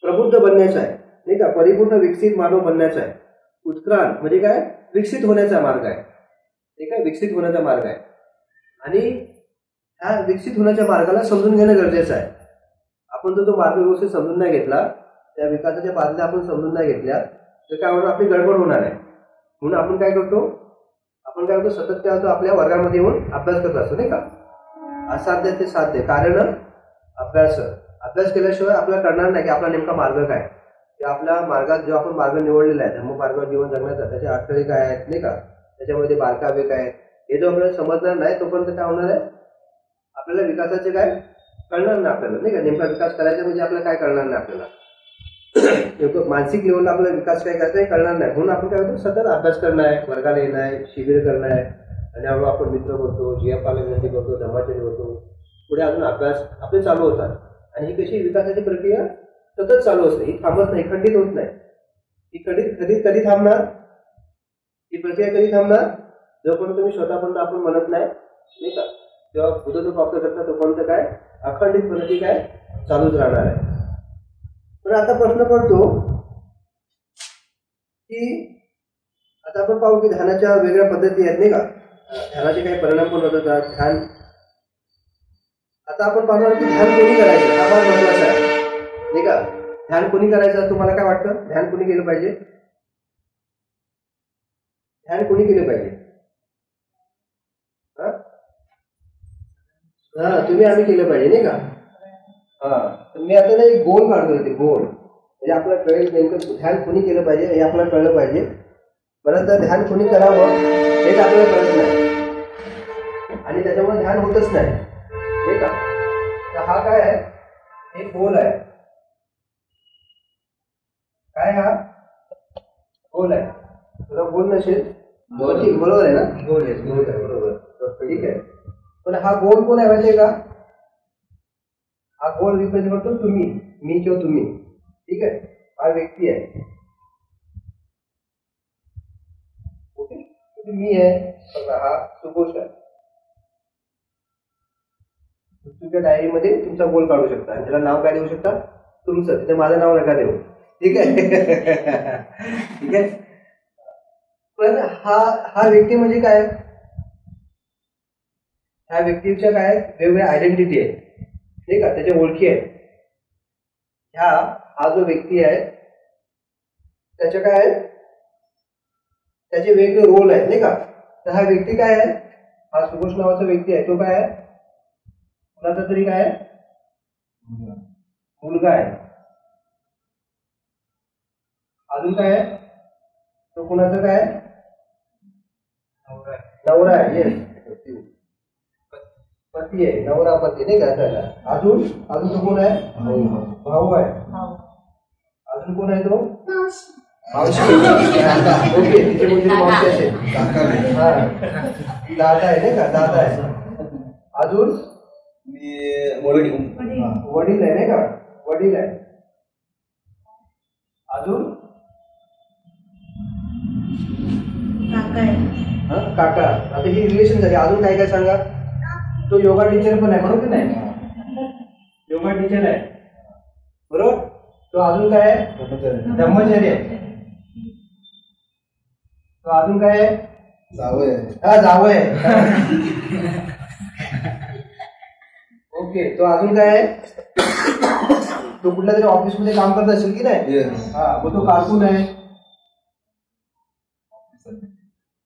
प्रबुद्ध बनण्याचा आहे, नाही का, परिपूर्ण विकसित मानव बनण्याचा आहे. उत्क्रांत म्हणजे काय, विकसित होण्याचा मार्ग आहे, ठीक आहे, विकसित होण्याचा मार्ग आहे. आणि ह्या विकसित होण्याच्या मार्गाला समजून घेणं गरजेचं आहे. आपण जर तो मार्ग व्यवस्थित समजून नाही घेतला, त्या विकासाच्या पातळ्या आपण समजून नाही घेतल्या तर काय होणार, आपली गडबड होणार आहे. म्हणून आपण काय करतो, सतत काय होतो, आपल्या वर्गामध्ये येऊन अभ्यास करत असतो, नाही का. असाध्य ते साध्य कारण अभ्यास केल्याशिवाय आपल्याला कळणार नाही की आपला नेमका मार्ग काय. आपल्या मार्गात जो आपण मार्ग निवडलेला आहे, धर्म मार्गावर जीवन जगण्याचा, त्याचे अडथळे काय आहेत, नाही का, त्याच्यामध्ये बारकावे काय आहेत, हे जो आपल्याला समजणार नाही तोपर्यंत काय होणार आहे, आपल्याला विकासाचे काय कळणार नाही आपल्याला, नाही का. नेमका विकास करायचा म्हणजे आपल्याला काय कळणार नाही, आपल्याला मानसिक लेवलला आपला विकास काय करायचा हे कळणार नाही. म्हणून आपण काय करतो, सतत अभ्यास करणं आहे, वर्गाला येणं आहे, शिबिर करणं आहे, आणि हळूहळू आपण मित्र बनतो, जीएफ विनंती करतो, धर्माचर्य होतो, पुढे अजून अभ्यास आपले चालू होतात. आणि ही कशी विकासाची प्रक्रिया सतत चालू असते, ही थांबत नाही, खंडित होत नाही. ही कधी थांबणार, ही प्रक्रिया कधी थांबणार, जोपर्यंत तुम्ही स्वतःपर्यंत आपण म्हणत नाही का. जेव्हा बुद्धत्व प्राप्त करता तोपर्यंत काय अखंडितपणे ती काय चालूच राहणार आहे. पण आता प्रश्न पडतो की आता आपण पाहू की ध्यानाच्या वेगळ्या पद्धती आहेत, नाही का. ध्यानाचे काही परिणाम पण होतात. ध्यान आता आपण पाहणार की ध्यान कोणी करायचं हा फार महत्वाचा आहे, नाही का. ध्यान कोणी करायचं, तुम्हाला काय वाटतं, ध्यान कोणी केलं पाहिजे, ध्यान कोणी केलं पाहिजे. तुम्ही आम्ही केलं पाहिजे, नाही का. तर मी आता एक गोल काढतो, ते गोल म्हणजे आपल्याला कळेल नेमकं ध्यान कोणी केलं पाहिजे हे आपल्याला कळलं पाहिजे. परत ध्यान कोणी करावं हेच आपल्याला कळत नाही आणि त्याच्यामुळे ध्यान होतच नाही, नाही का. तर हा काय आहे, एक गोल आहे, काय हा गोल आहे. तुला गोल नसेल, बरोबर आहे ना, गोल आहे, बरोबर, ठीक आहे. पण हा गोल कोण आहे माहितीये का, हा गोल रिप्रेझेंट करतो तुम्ही, मी किंवा तुम्ही, ठीक आहे. हा व्यक्ती आहे, ओके, मी आहे, हा सुकोष आहे. तुमच्या डायरीमध्ये तुमचा गोल काढू शकता आणि त्याला नाव काय देऊ शकता, तुमचं. तिथे माझं नाव नका देऊ, ठीक आहे. ठीक आहे. पण हा व्यक्ती म्हणजे काय, ह्या व्यक्तीच्या काय वेगवेगळ्या आयडेंटिटी आहे, ठीक आहे, त्याच्या ओळखी आहेत. हा जो व्यक्ती आहे त्याच्या काय आहे, त्याचे वेगवेगळे रोल आहेत, नाही का. तर हा व्यक्ती काय आहे, हा सुकोष नावाचा व्यक्ती आहे, तो काय आहे, कुणाचा तरी काय आहे, मुलगा आहे. अजून काय आहे, तो कुणाचं काय आहे, नवरा आहे, येस, पती आहे, नवरा पती नाही का त्याला. अजून अजून तो कोण आहे? भाऊ आहे. अजून कोण आहे तो? मावशी. ओके, तिची मुलगी मावशी असेल. हा, दादा आहे नाही का, दादा आहे. अजून वडील आहे नाही का, वडील आहे. अजून काका. आता ही रिलेशन झाली. अजून काय काय सांगा. तो योगा टीचर पण आहे बरोबर की नाही? योगा टीचर आहे बरोबर. तो अजून काय आहे? ब्रह्मचारी आहे. तो अजून काय आहे? जावई आहे. हा, जावई आहे. ओके, तो अजून काय आहे? तो कुठल्या तरी ऑफिस मध्ये काम करत असेल की नाही? हा, मग तो कारकून आहे.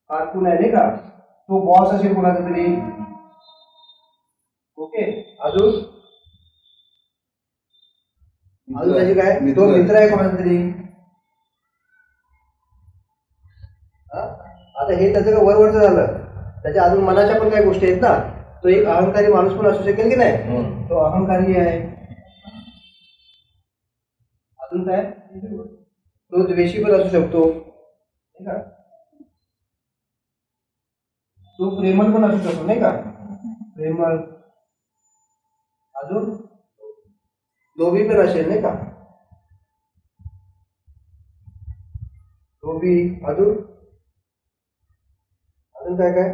कारकून आहे नाही का. तो बॉस असेल कोणाचा तरी. ओके, अजून अजून त्याची काय? तो मित्र आहे कोणाचा तरी. आता हे त्याचं वरवरचं झालं. त्याच्या अजून मनाच्या पण काही गोष्टी आहेत ना. तो एक अहंकारी माणूस पण असू शकेल की नाही. तो अहंकारी आहे. अजून काय? तो द्वेषी पण असू शकतो. तो प्रेमळ पण असू शकतो नाही का, प्रेमळ. अजून लोभी पण असेल नाही का, लोभी. अजून अजून काय काय?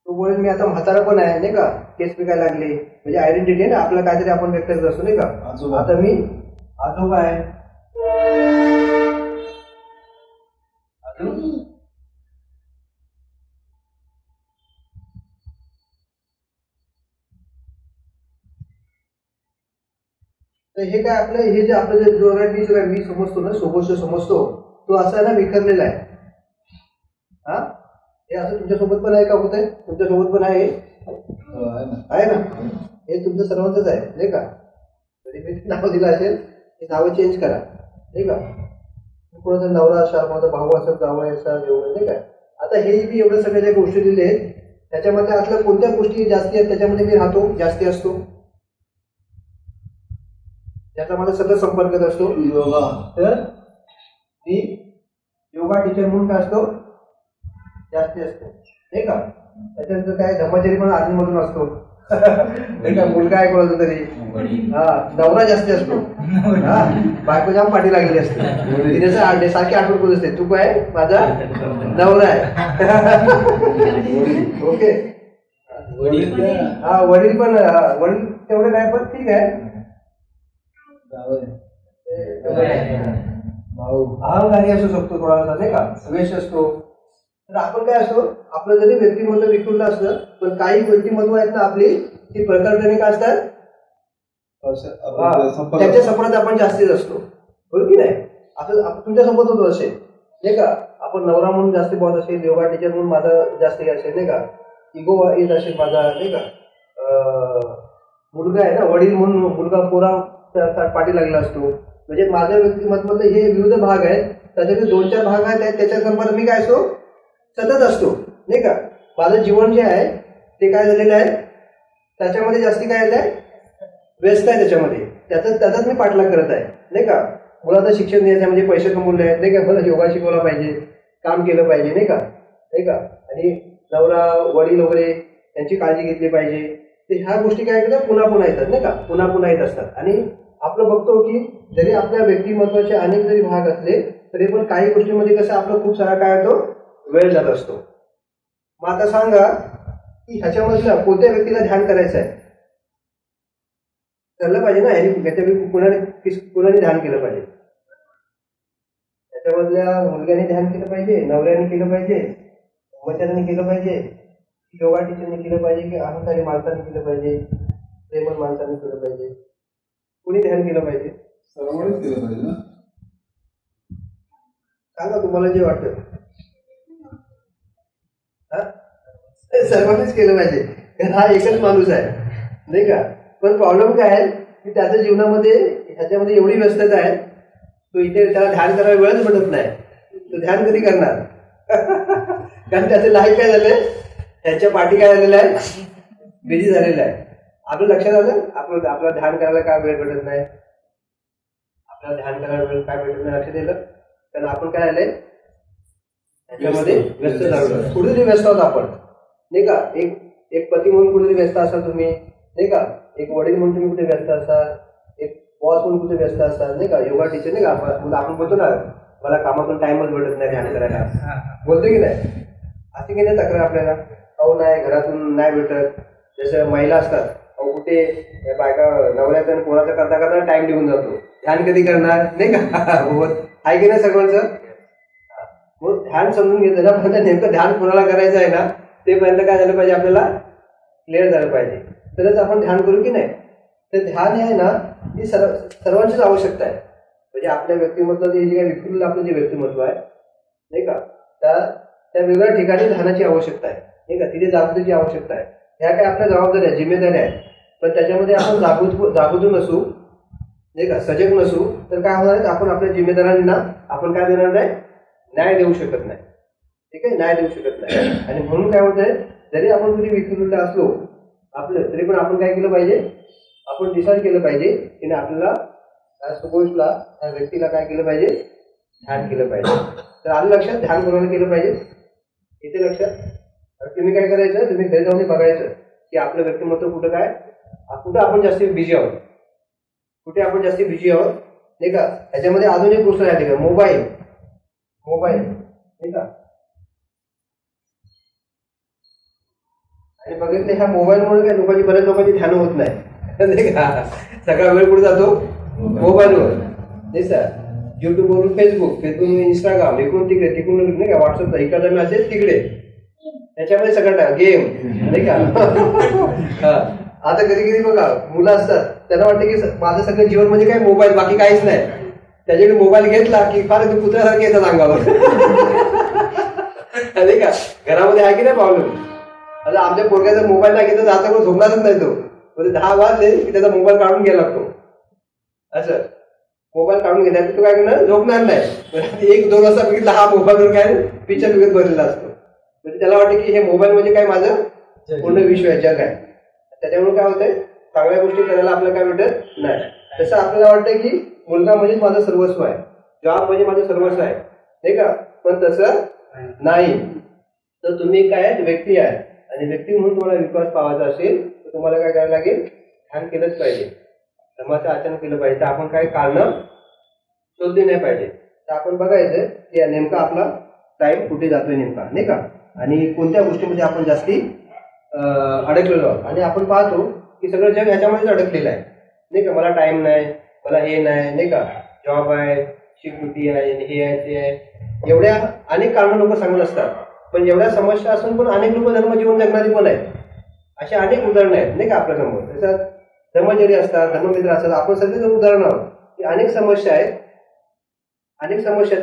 तो बोलेल मी आता म्हातारा पण आहे नाही का, केस पिकायला लागले. म्हणजे आयडेंटिटी आहे ना आपलं, काहीतरी आपण व्यक्त करत असतो नाही का. आता मी आजोबा आहे. अजून तर हे काय आपलं, हे जे आपलं जे जोरात मी समजतो ना, सोबत समजतो, तो असा ना विखरलेला आहे. हा, हे असं तुमच्यासोबत पण आहे का? होत आहे तुमच्यासोबत पण आहे ना. हे तुमचं सर्वांचंच आहे नाही का. जरी मी नाव दिलं असेल ते नावं चेंज करा नाही का. कोणाचा नवरा असा, कोणाचा भाऊ असा, जावई असा, एवढं नाही का. आता हे मी एवढं सगळ्या ज्या गोष्टी दिल्या आहेत त्याच्यामध्ये असल्या कोणत्या गोष्टी जास्ती आहेत त्याच्यामध्ये मी राहतो, जास्ती असतो, त्याचा माझा सतत संपर्कात असतो. योगा. तर मी योगा टीचर म्हणून काय असतो, जास्ती असतो नाही का. त्याच्यानंतर काय ब्रह्मचारी पण आधीमधून असतो नाही का. मुलगा आहे कोणाचा तरी. हा, नवरा जास्ती असतो. हा, बायको जाम पाठी लागलेली असते. तिने सारखी आठवण करून असते, तू काय माझा नवरा आहे. ओके. हा, वडील पण. वडील तेवढे नाही पण ठीक आहे. भाऊ अहंकारी असू शकतो थोडासा नाही का, वेश असतो. तर आपण काय असतो, आपलं जरी व्यक्तिमत्व विखुरलं असतं पण काही व्यक्तिमत्व आहेत ना आपली, ती प्रकारजणे काय असतात, त्याच्या संपर्कात आपण जास्तीच असतो बरोबर की नाही. असं तुमच्यासोबत होतो असेल नाही का. आपण नवरा म्हणून जास्ती बोलत असेल, योगा टीचर म्हणून माझा जास्ती असेल नाही का, इगो येत असेल माझा नाही का. मुलगा आहे ना, वडील म्हणून मुलगा पोरा पाठी लागला असतो. म्हणजे माझ्या व्यक्तिमत्वातले हे विविध भाग आहेत. त्याच्याकडे 2-4 भाग आहेत, त्याच्या संपर्कात मी काय असतो, सतत असतो नाही का. माझं जीवन जे आहे ते काय झालेलं आहे, त्याच्यामध्ये जास्ती काय आहे, व्यस्त आहे त्याच्यामध्ये. त्याचाच मी पाठलाग करत आहे नाही का. मुलाचं शिक्षण द्यायचं म्हणजे पैसे कमवले आहेत नाही का, मला योगा शिकवला पाहिजे, काम केलं पाहिजे नाही का. आणि नवरा वडील वगैरे त्यांची काळजी घेतली पाहिजे. ते ह्या गोष्टी काय करतात, पुन्हा पुन्हा येतात नाही का, पुन्हा येत असतात. आणि आपलं बघतो की जरी आपल्या व्यक्तिमत्वाचे अनेक जरी भाग असले तरी पण काही गोष्टींमध्ये कसं आपलं खूप सारा काय होतो, वेळ जात असतो. मग आता सांगा की ह्याच्यामधल्या कोणत्या व्यक्तीला ध्यान करायचं आहे, ठरलं पाहिजे ना. कुणाने ध्यान केलं पाहिजे. त्याच्यामधल्या मुलग्याने ध्यान केलं पाहिजे, नवऱ्याने केलं पाहिजे, ब्रह्मचार्याने केलं पाहिजे, योगा टीचरने केलं पाहिजे, की अहंकारी माणसाने केलं पाहिजे, प्रेमळ माणसाने केलं पाहिजे. कुणी ध्यान केलं पाहिजे, सर्वांनीच केलं पाहिजे ना. सांगा तुम्हाला जे वाटतं. सर्वांनीच केलं पाहिजे, कारण हा एकच माणूस आहे नाही का. पण प्रॉब्लेम काय आहे की त्याच्या जीवनामध्ये ह्याच्यामध्ये एवढी व्यस्तता आहे, तो इथे त्याला ध्यान करायला वेळच भेटत नाही. तो ध्यान कधी करणार कारण त्याचं लाईफ काय झालंय, त्यांच्या पाठी काय झालेलं आहे, बिझी झालेलं आहे. आपलं लक्षात आलं आपलं ध्यान करायला काय वेळ भेटत नाही, आपल्याला ध्यान करायला वेळ काय भेटत नाही, लक्षात येतं. कारण आपण काय झालंय त्याच्यामध्ये व्यस्त झालो, कुठेतरी व्यस्त आहोत आपण, नाही का. एक पती म्हणून कुठेतरी व्यस्त असाल तुम्ही, नाही का. एक वडील म्हणून तुम्ही कुठे व्यस्त असाल, एक बॉस म्हणून कुठे व्यस्त असाल, नाही का. योगा टीचर नाही का, आपण बोलतो ना मला कामातून टाइमच भेटत नाही ध्यान करायला, बोलतो की नाही. अशी की नाही तक्रार आपल्याला, अहो नाही घरातून नाही भेटत. जसं महिला असतात, अहो कुठे बायका नवऱ्याचा आणि पोराचा करता करता टाइम निघून जातो, ध्यान कधी करणार, नाही का. आहे की नाही सर्वांचं. मग ध्यान समजून घेतलं ना, पण नेमकं ध्यान कोणाला करायचं आहे ना ते पर्यंत काय झालं पाहिजे, आपल्याला क्लिअर झालं पाहिजे, तरच आपण ध्यान करू की नाही. तर ध्यान आहे ना ही सर्वांचीच आवश्यकता आहे. म्हणजे आपल्या व्यक्तिमत्वाचं जे काही विखुरलेलं आपलं जे व्यक्तिमत्व आहे, नाही का, त्या वेगळ्या ठिकाणी ध्यानाची आवश्यकता आहे, नाही का. तिथे जागृतीची आवश्यकता आहे. ह्या काय आपल्या जबाबदाऱ्या जिम्मेदाऱ्या आहेत, पण त्याच्यामध्ये आपण जागृत नसू, नाही का, सजग नसू तर काय होणार आहे, आपण आपल्या जिम्मेदारांना आपण काय देणार नाही, न्याय देऊ शकत नाही. ठीक आहे, न्याय देऊ शकत नाही. आणि म्हणून काय होतंय, जरी आपण कधी विखुरलेलं असलो आपलं, तरी पण आपण काय केलं पाहिजे, आपण डिसाईड केलं पाहिजे की आपल्याला त्या सुगोष्टला त्या व्यक्तीला काय केलं पाहिजे, ध्यान केलं पाहिजे. तर आलं लक्षात, ध्यान कोणाला केलं पाहिजे इथे लक्षात. तुम्ही काय करायचं, तुम्ही घरी जाऊन बघायचं की आपलं व्यक्तिमत्व कुठं आपण जास्ती बिझी आहोत, कुठे आपण जास्ती बिझी आहोत, नाही का. याच्यामध्ये अजून एक गोष्ट आहे का, मोबाईल, नाही का. आणि बघितले ह्या मोबाईलमुळे काय लोकांची, बऱ्याच लोकांची ध्यान होत नाही का. सगळा वेळ कुठे जातो, मोबाईलवर, नाही सर. युट्यूबवरून फेसबुकवरून इंस्टाग्राम, इकडून तिकडे, तिकडून नाही का, व्हॉट्सअपला इकडे मेसेज तिकडे, त्याच्यामध्ये सगळं गेम, नाही का. आता कधी कधी बघा मुलं असतात, त्यांना वाटतं की माझं सगळं जीवन म्हणजे काय मोबाईल, बाकी काहीच नाही. त्याच्याकडे मोबाईल घेतला की फार कुत्र्यासारखे येतात अंगावर, नाही का. घरामध्ये आहे की नाही प्रॉब्लेम. आता आमच्या पोरग्याचा मोबाईल नाही घेतला जाता कोण झोपणारच नाही, तो म्हणजे 10 वाजले की त्याचा मोबाईल काढून घ्यायला लागतो. असं मोबाईल काढून घेण्यात तो काय करणार, झोपणार नाही. 1-2 वाजता बघितला हा मोबाईलवर काय पिक्चर बघत बसलेला असतो. म्हणजे त्याला वाटतं की हे मोबाईल म्हणजे काय माझं पूर्ण विश्व आहे, जग आहे. त्याच्यामुळे काय होतंय, चांगल्या गोष्टी करायला आपल्याला काय भेटत नाही. तसं आपल्याला वाटतं की मुलगा म्हणजेच माझं सर्वस्व आहे, जॉब म्हणजे माझं सर्वस्व आहे, नाही का. पण तसं नाही. तर तुम्ही काय व्यक्ती आहे, आणि व्यक्ती म्हणून तुम्हाला विश्वास पावायचा असेल तर तुम्हाला काय करायला लागेल, ध्यान केलंच पाहिजे, धर्माचं आचरण केलं पाहिजे. तर आपण काय कारणं शोधली नाही पाहिजे. तर आपण बघायचं की नेमका आपला टाइम कुठे जातोय नेमका, नाही का, आणि कोणत्या गोष्टीमध्ये आपण जास्ती अडकलेलो आहोत. आणि आपण पाहतो की सगळं जग ह्याच्यामध्येच अडकलेलं आहे, नाही का. मला टाइम नाही, मला हे नाही का, जॉब आहे, शिकवृत्ती आहे, हे आहे, ते आहे, एवढ्या अनेक कारणं लोक सांगत असतात. पण एवढ्या समस्या असून पण अनेक लोक धर्मजीवन जगणारी पण आहेत. अशी अनेक उदाहरणं आहेत, नाही का आपल्यासमोर. त्याच्यात धर्मचर्य असतात, धर्ममित्र असतात, आपण सगळे उदाहरणं आहोत की अनेक समस्या आहेत,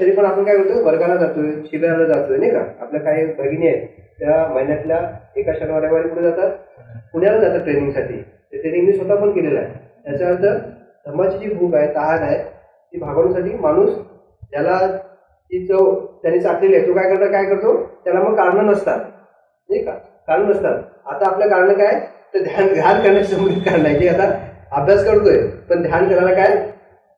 तरी पण आपण काय करतो, वर्गाला जातोय, शिबिराला जातोय, नाही का. आपल्या काही भगिनी आहेत त्या महिन्यातल्या एका शनिवारी कुठे जातात, पुण्याला जातात ट्रेनिंगसाठी. ते ट्रेनिंग मी स्वतः पण केलेलं आहे. त्याचा अर्थ धर्माची जी भूक आहे, तहान आहे, ती भागवण्यासाठी माणूस ज्याला ती चव त्यांनी चाकलेली आहे, तो काय करतो, त्याला मग कारणं नसतात, नाही का, कारणं नसतात. आता आपलं कारण काय, तर ध्यान करण्याची संबंधित कारण आहे की आता अभ्यास करतोय पण ध्यान करायला काय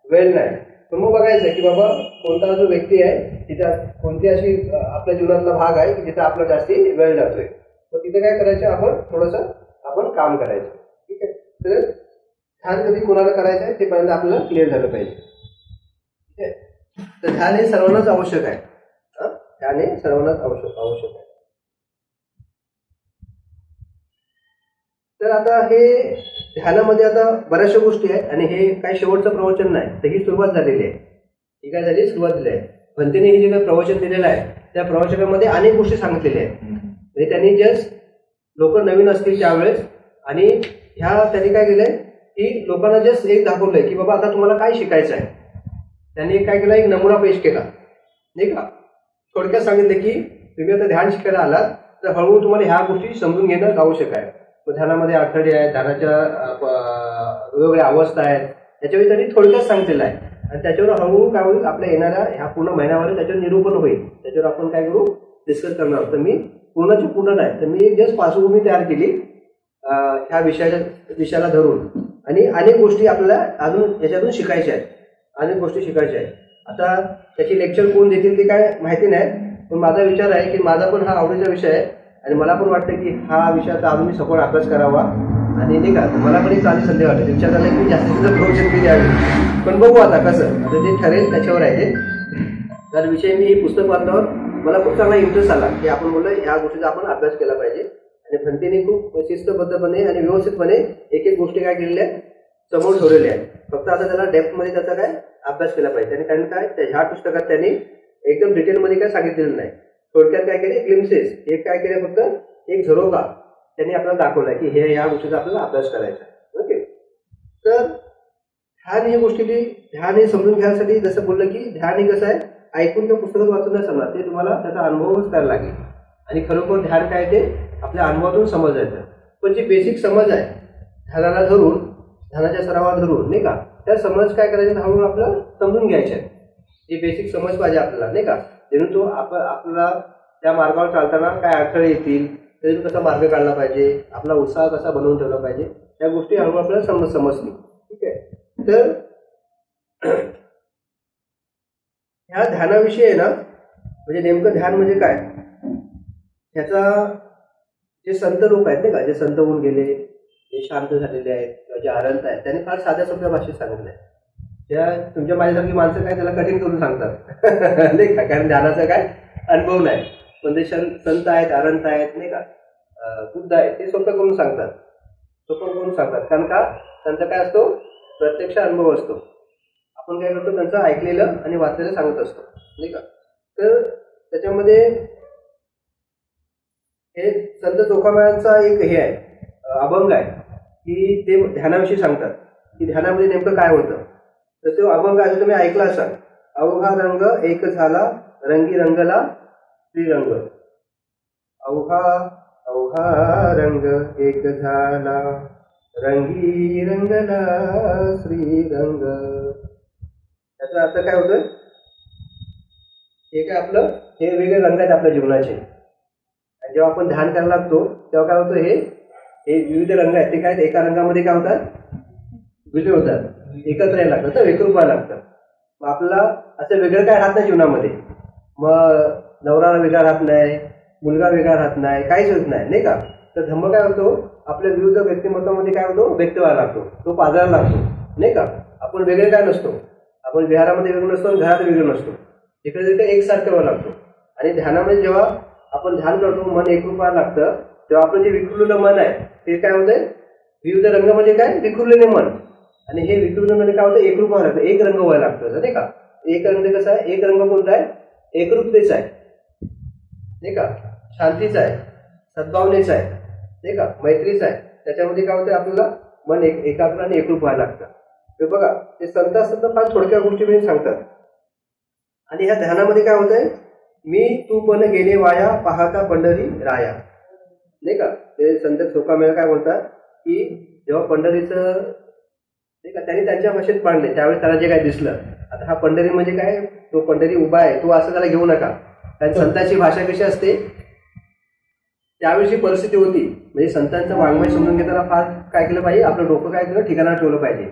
वेळ नाही. पण मग बघायचं की बाबा कोणता जो व्यक्ती आहे तिथे कोणती अशी आपल्या जीवनातला भाग आहे की जिथे आपला जास्ती वेळ जातोय, तर तिथे काय करायचं, आपण थोडंसं आपण काम करायचं. ठीक आहे. तर ध्यान कधी कोणाला करायचं आहे ते पर्यंत आपल्याला क्लिअर झालं पाहिजे. ठीक आहे. तर ध्यान हे सर्वांनाच आवश्यक आहे. ध्यान हे सर्वांनाच आवश्यक आहे. तर आता हे ध्यानामध्ये आता बऱ्याचशा गोष्टी आहेत आणि हे काही शेवटचं प्रवचन नाही, तर ही सुरुवात झालेली आहे. ही काय झाली, सुरुवात झाली आहे. भंतेने हे जे काही प्रवचन दिलेलं आहे त्या प्रवचनामध्ये अनेक गोष्टी सांगितलेल्या आहेत. म्हणजे त्यांनी जस्ट लोक नवीन असतील त्यावेळेस, आणि त्यांनी काय केलंय की लोकांना जस्ट एक दाखवलंय की बाबा आता तुम्हाला काय शिकायचं आहे. त्यांनी काय केलं, एक नमुना पेश केला, नाही का. थोडक्यात सांगितलं की तुम्ही आता ध्यान शिकायला आलात तर हळूहळू तुम्हाला ह्या गोष्टी समजून घेणं आवश्यक आहे. ध्यानामध्ये अडथळे आहेत, ध्यानाच्या वेगवेगळ्या अवस्था आहेत, त्याच्यावर त्यांनी थोडक्यात सांगितलेलं आहे. आणि त्याच्यावर हळूहळू काय होईल, आपल्या येणाऱ्या ह्या पूर्ण महिन्यामध्ये त्याच्यावर निरूपण होईल. त्याच्यावर आपण काय करू, डिस्कस करणार. तर मी पूर्णची पूर्ण नाही, तर मी एक जस्ट पार्श्वभूमी तयार केली ह्या विषयाला धरून. आणि अनेक गोष्टी आपल्याला अजून याच्यातून शिकायच्या आहेत, अनेक गोष्टी शिकायच्या आहेत. आता त्याची लेक्चर कोण देतील ते काय माहिती नाही, पण माझा विचार आहे की माझा पण हा आवडीचा विषय आहे आणि मला पण वाटतं की हा विषयाचा अजून मी सखोल अभ्यास करावा. आणि नाही का मला पण एक चांगली संधी वाटते, विचार झाला की जास्तीत जास्त प्रोजेक्ट मी द्यावी. पण बघू आता कसं, आता ते ठरेल त्याच्यावर आहे ते. तर विषय मी हे पुस्तक वाचल्यावर मला खूप चांगला इंटरेस्ट आला की आपण बोललो ह्या गोष्टीचा आपण अभ्यास केला पाहिजे. आणि भंतेने खूप शिस्तबद्धपणे आणि व्यवस्थितपणे एक एक गोष्टी काय केलेल्या आहेत समोर ठेवलेल्या आहेत. फक्त आता त्याला डेप्थमध्ये त्याचा काय अभ्यास केला पाहिजे. आणि कारण काय ह्या पुस्तकात त्यांनी एकदम डिटेलमध्ये काय सांगितलेलं नाही, थोडक्यात काय केले ग्लिम्सेस, एक काय केलं फक्त एक झरोका त्यांनी आपल्याला दाखवला की हे ह्या गोष्टीचा आपल्याला अभ्यास करायचा. ओके, तर ध्यान ही गोष्टी ध्यान हे समजून घ्यायसाठी जसं बोललं की ध्यान हे कसं आहे ऐकून किंवा पुस्तकात वाचून नाही समजा, ते तुम्हाला त्याचा अनुभवच करायला लागेल. आणि खरोखर ध्यान काय ते आपल्या अनुभवातून समज येतं. पण जी बेसिक समज आहे ध्यानाला धरून, ध्यानाच्या सरावात धरून नाही का, त्या समज काय करायचं हळूहळू आपल्याला समजून घ्यायच्या आहे. ही बेसिक समज पाहिजे आपल्याला नाही का, जेणेकरून तो आपल्याला त्या मार्गावर चालताना काय अडथळे येतील, त्यातून कसा मार्ग काढला पाहिजे, आपला उत्साह कसा बनवून ठेवला पाहिजे, त्या गोष्टी हळूहळू आपल्याला समजली. ठीक आहे, तर ह्या ध्यानाविषयी आहे ना, म्हणजे नेमकं ध्यान म्हणजे काय, ह्याचा जे संत लोक आहेत नाही का, जे संत होऊन गेले, जे शांत झालेले आहेत किंवा जे आनंद आहेत, त्यांनी फार साध्या सोप्या भाषेत सांगितलं आहे. त्या तुमच्या माझ्यासारखी माणसं काय त्याला कठीण करून सांगतात नाही का, कारण ध्यानाचा काय अनुभव नाही. पण ते संत आहेत, अनंत आहेत नाही का, बुद्ध आहेत, ते सोपं करून सांगतात, कारण का त्यांचा काय असतो प्रत्यक्ष अनुभव असतो. आपण काय करतो त्यांचं ऐकलेलं आणि वाचलेलं सांगत असतो नाही का. तर त्याच्यामध्ये हे संत चोखामेळ्यांचा एक हे आहे, अभंग आहे की ते ध्यानाविषयी सांगतात की ध्यानामध्ये नेमकं काय होतं. तर तो अभंग आहे तुम्ही ऐकला असाल, अवघा रंग एक झाला रंगी रंगला श्रीरंग. अवघा रंग एक झाला रंगी रंगला श्रीरंग. त्याचा अर्थ काय होतोय, हे काय आपलं हे वेगळे रंग आहेत आपल्या जीवनाचे. आणि जेव्हा आपण ध्यान करायला लागतो तेव्हा काय होतं, हे विविध रंग आहेत ते काय एका रंगामध्ये काय होतात विलीन होतात, एकत्र यायला लागतं, तर एकरूप व्हायला लागतं. मग आपल्याला असं वेगळं काय राहत नाही जीवनामध्ये. मग नवरा वेगळा राहत नाही, मुलगा वेगळा राहत नाही, काहीच होत नाही का. तर धम्म काय होतो आपल्या विविध व्यक्तिमत्वामध्ये काय होतो व्यक्त व्हायला लागतो, तो पाजायला लागतो नाही का. आपण वेगळे काय नसतो, आपण विहारामध्ये वेगळं नसतो आणि घरात वेगळं नसतो, इकडे तिकडे एकसारखं व्हायला लागतो. आणि ध्यानामध्ये जेव्हा आपण ध्यान करतो मन एकरूप व्हायला लागतं, तेव्हा आपलं जे विखुरलेलं मन आहे ते काय होतंय विविध रंग म्हणजे काय विखुरलेले मन, आणि हे विखुरलेलं काय होतं एकरूप व्हायला लागतं, एक रंग व्हायला लागतं नाही का. एक रंग कसा आहे, एक रंग कोणता आहे एकरूपतेचा आहे नाही का, शांतीचा आहे, सद्भावनेचा आहे नाही का, मैत्रीचा आहे. त्याच्यामध्ये काय होतं आपल्याला मन एकाग्र आणि एकरूप व्हायला लागतं. ते बघा ते संत असतात फार थोडक्या गोष्टी म्हणजे सांगतात. आणि ह्या ध्यानामध्ये काय होतंय, मी तू पण गेले वाया पाहता पंढरी राया नाही का. ते संत चोखामेळा काय बोलतात की जेव्हा पंढरीचं नाही का त्यांनी त्यांच्या भाषेत पाडले त्यावेळेस त्याला जे काय दिसलं, आता हा पंढरी म्हणजे काय, तो पंढरी उभा आहे तो असं त्याला घेऊ नका. कारण संतांची भाषा कशी असते, त्यावेळी परिस्थिती होती, म्हणजे संतांचं वाङ्मय समजून घेताना फार काय केलं पाहिजे, आपलं डोकं काय केलं ठिकाणावर ठेवलं पाहिजे.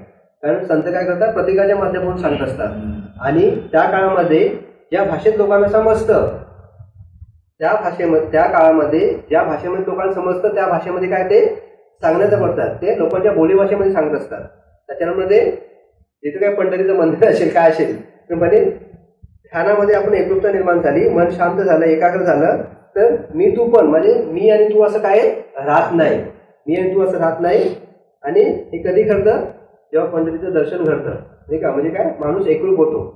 कारण संत काय करतात प्रतीकाच्या माध्यमातून सांगत असतात. आणि त्या काळामध्ये ज्या भाषेत लोकांना समजतं त्या काळामध्ये ज्या भाषेमध्ये लोकांना समजतं त्या भाषेमध्ये काय ते सांगण्याचं करतात, ते लोकांच्या बोलीभाषेमध्ये सांगत असतात. त्याच्यामध्ये जिथे काय पंढरीचं मंदिर असेल काय असेल तर म्हणजे ध्यानामध्ये आपण एकरूपता निर्माण झाली, मन शांत झालं, एकाग्र झालं, तर मी तू पण म्हणजे मी आणि तू असं काय राहत नाही, मी आणि तू असं राहत नाही. आणि हे कधी घडतं जेव्हा पंढरीचं दर्शन घडतं नाही का, म्हणजे काय माणूस एकरूप होतो,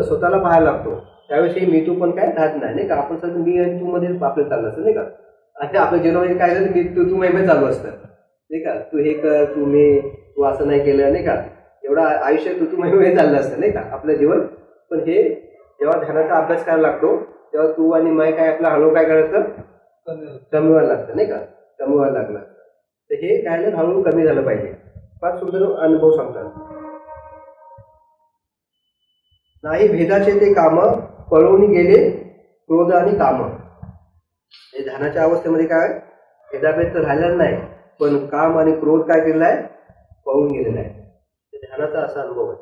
स्वतःला पाहायला लागतो, त्यावेळेस हे मी तू पण काय राहत नाही का. आपण सध्या मी आणि तू मध्ये आपलं चाललं असतं नाही का. आणि आपल्या जीवनामध्ये काय झालं मी तू महिमे चालू असतं नाही का, तू हे कर तू मी तू असं नाही केलं नाही का, एवढं आयुष्य तू महिमे चाललं असतं नाही का आपलं जीवन. पण हे जेव्हा ध्यानाचा अभ्यास करायला लागतो तेव्हा तू आणि मैं काय आपला हळूहळू काय करायचं कमी व्हायला लागतं नाही का, कमी व्हायला लागलं. तर हे काय हळूहळू कमी झालं पाहिजे. फार सुंदर अनुभव सांगतात. नाही भेदाचे ते काम पळवून गेले क्रोध आणि काम. ध्यानाच्या अवस्थेमध्ये काय भेदाभेद तर राहिलेला नाही, पण काम आणि क्रोध काय केलेला आहे, पळून गेलेला आहे. ध्यानाचा असा अनुभव आहे.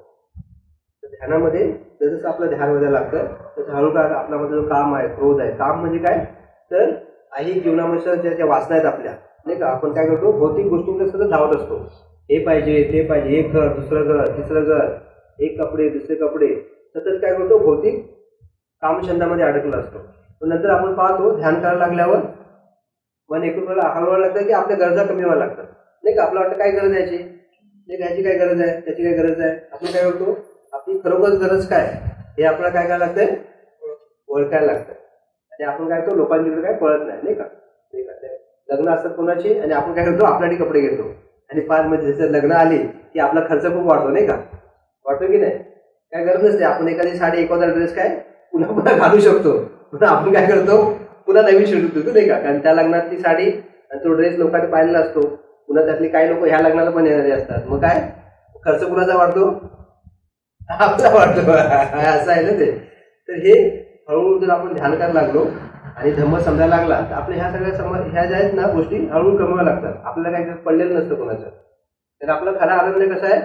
ध्यानामध्ये जसं आपलं ध्यान व्हायला लागतं तसं हळूहळू आपल्यामध्ये जो काम आहे, क्रोध आहे. काम म्हणजे काय तर ऐहिक जीवनामध्ये ज्या वासना आहेत आपल्या, नाही का, आपण काय करतो भौतिक गोष्टींकडे सतत धावत असतो. हे पाहिजे ते पाहिजे, एक घर दुसरं घर तिसरं घर, एक कपडे दुसरे कपडे, सतत काय करतो भौतिक कामछंदामध्ये अडकला असतो. पण नंतर आपण पाहतो ध्यान करायला लागल्यावर मन एकूण हळूहळू लागतं की आपल्या गरजा कमी व्हायला लागतात, नाही का. आपल्याला वाटतं काय गरज आहे याची, ह्याची काय गरज आहे, त्याची काय गरज आहे. आपण काय करतो आपली खरोखर गरज काय हे आपल्याला काय करायला लागतंय, ओळखायला लागतं. आणि आपण काय करतो लोकांच्याकडे काय पळत नाही, नाही का. लग्न असतात कोणाची आणि आपण काय करतो आपल्यासाठी कपडे घेतो आणि फार म्हणजे जसं लग्न आली की आपला खर्च खूप वाढतो, नाही का. वाटतो की नाही. काय गरज नसते. आपण एखादी साडी एखादा ड्रेस काय पुन्हा पुन्हा घालू शकतो, पुन्हा आपण काय करतो पुन्हा नवीन शिवतो, नाही का. कारण त्या लग्नात ती साडी आणि तो ड्रेस लोकांनी पाहिलेला असतो. पुन्हा त्यातली काही लोक ह्या लग्नाला पण येणारे असतात. मग काय खर्च कुणाचा वाढतो, आपला वाढतो. असं आहे ना ते. तर हे हळूहळू जर आपण ध्यान करायला लागलो आणि धम्म समजायला लागला तर आपल्या ह्या सगळ्या ह्या ज्या आहेत ना गोष्टी हळूहळू कमवायला लागतात. आपल्याला काही पडलेलं नसतं कोणाचं. तर आपला खरा आनंद कसा आहे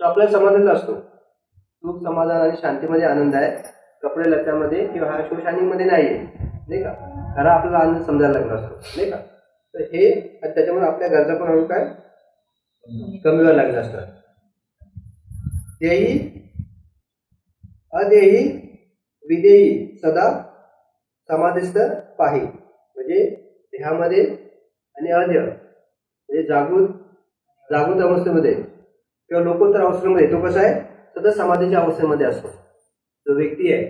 तो आपल्या समाधानात असतो. सुख समाधान आणि शांतीमध्ये आनंद आहे, कपडे लत्यामध्ये किंवा हा शोशानीमध्ये नाहीये, नाही का. खरा आपल्याला आनंद समजायला लागला असतो, नाही का. तर हे आणि त्याच्यामुळे आपल्या गरजा पण हळू काय कमी व्हायला लागल्या असतात. देही अदेही विदेही सदा समाधिस्थ पाही, म्हणजे देहामध्ये आणि अध्य म्हणजे जागृत अवस्थेमध्ये किंवा लोकोत्तर अवस्थेमध्ये तो कसा आहे सतत समाधीच्या अवस्थेमध्ये असतो. जो व्यक्ती आहे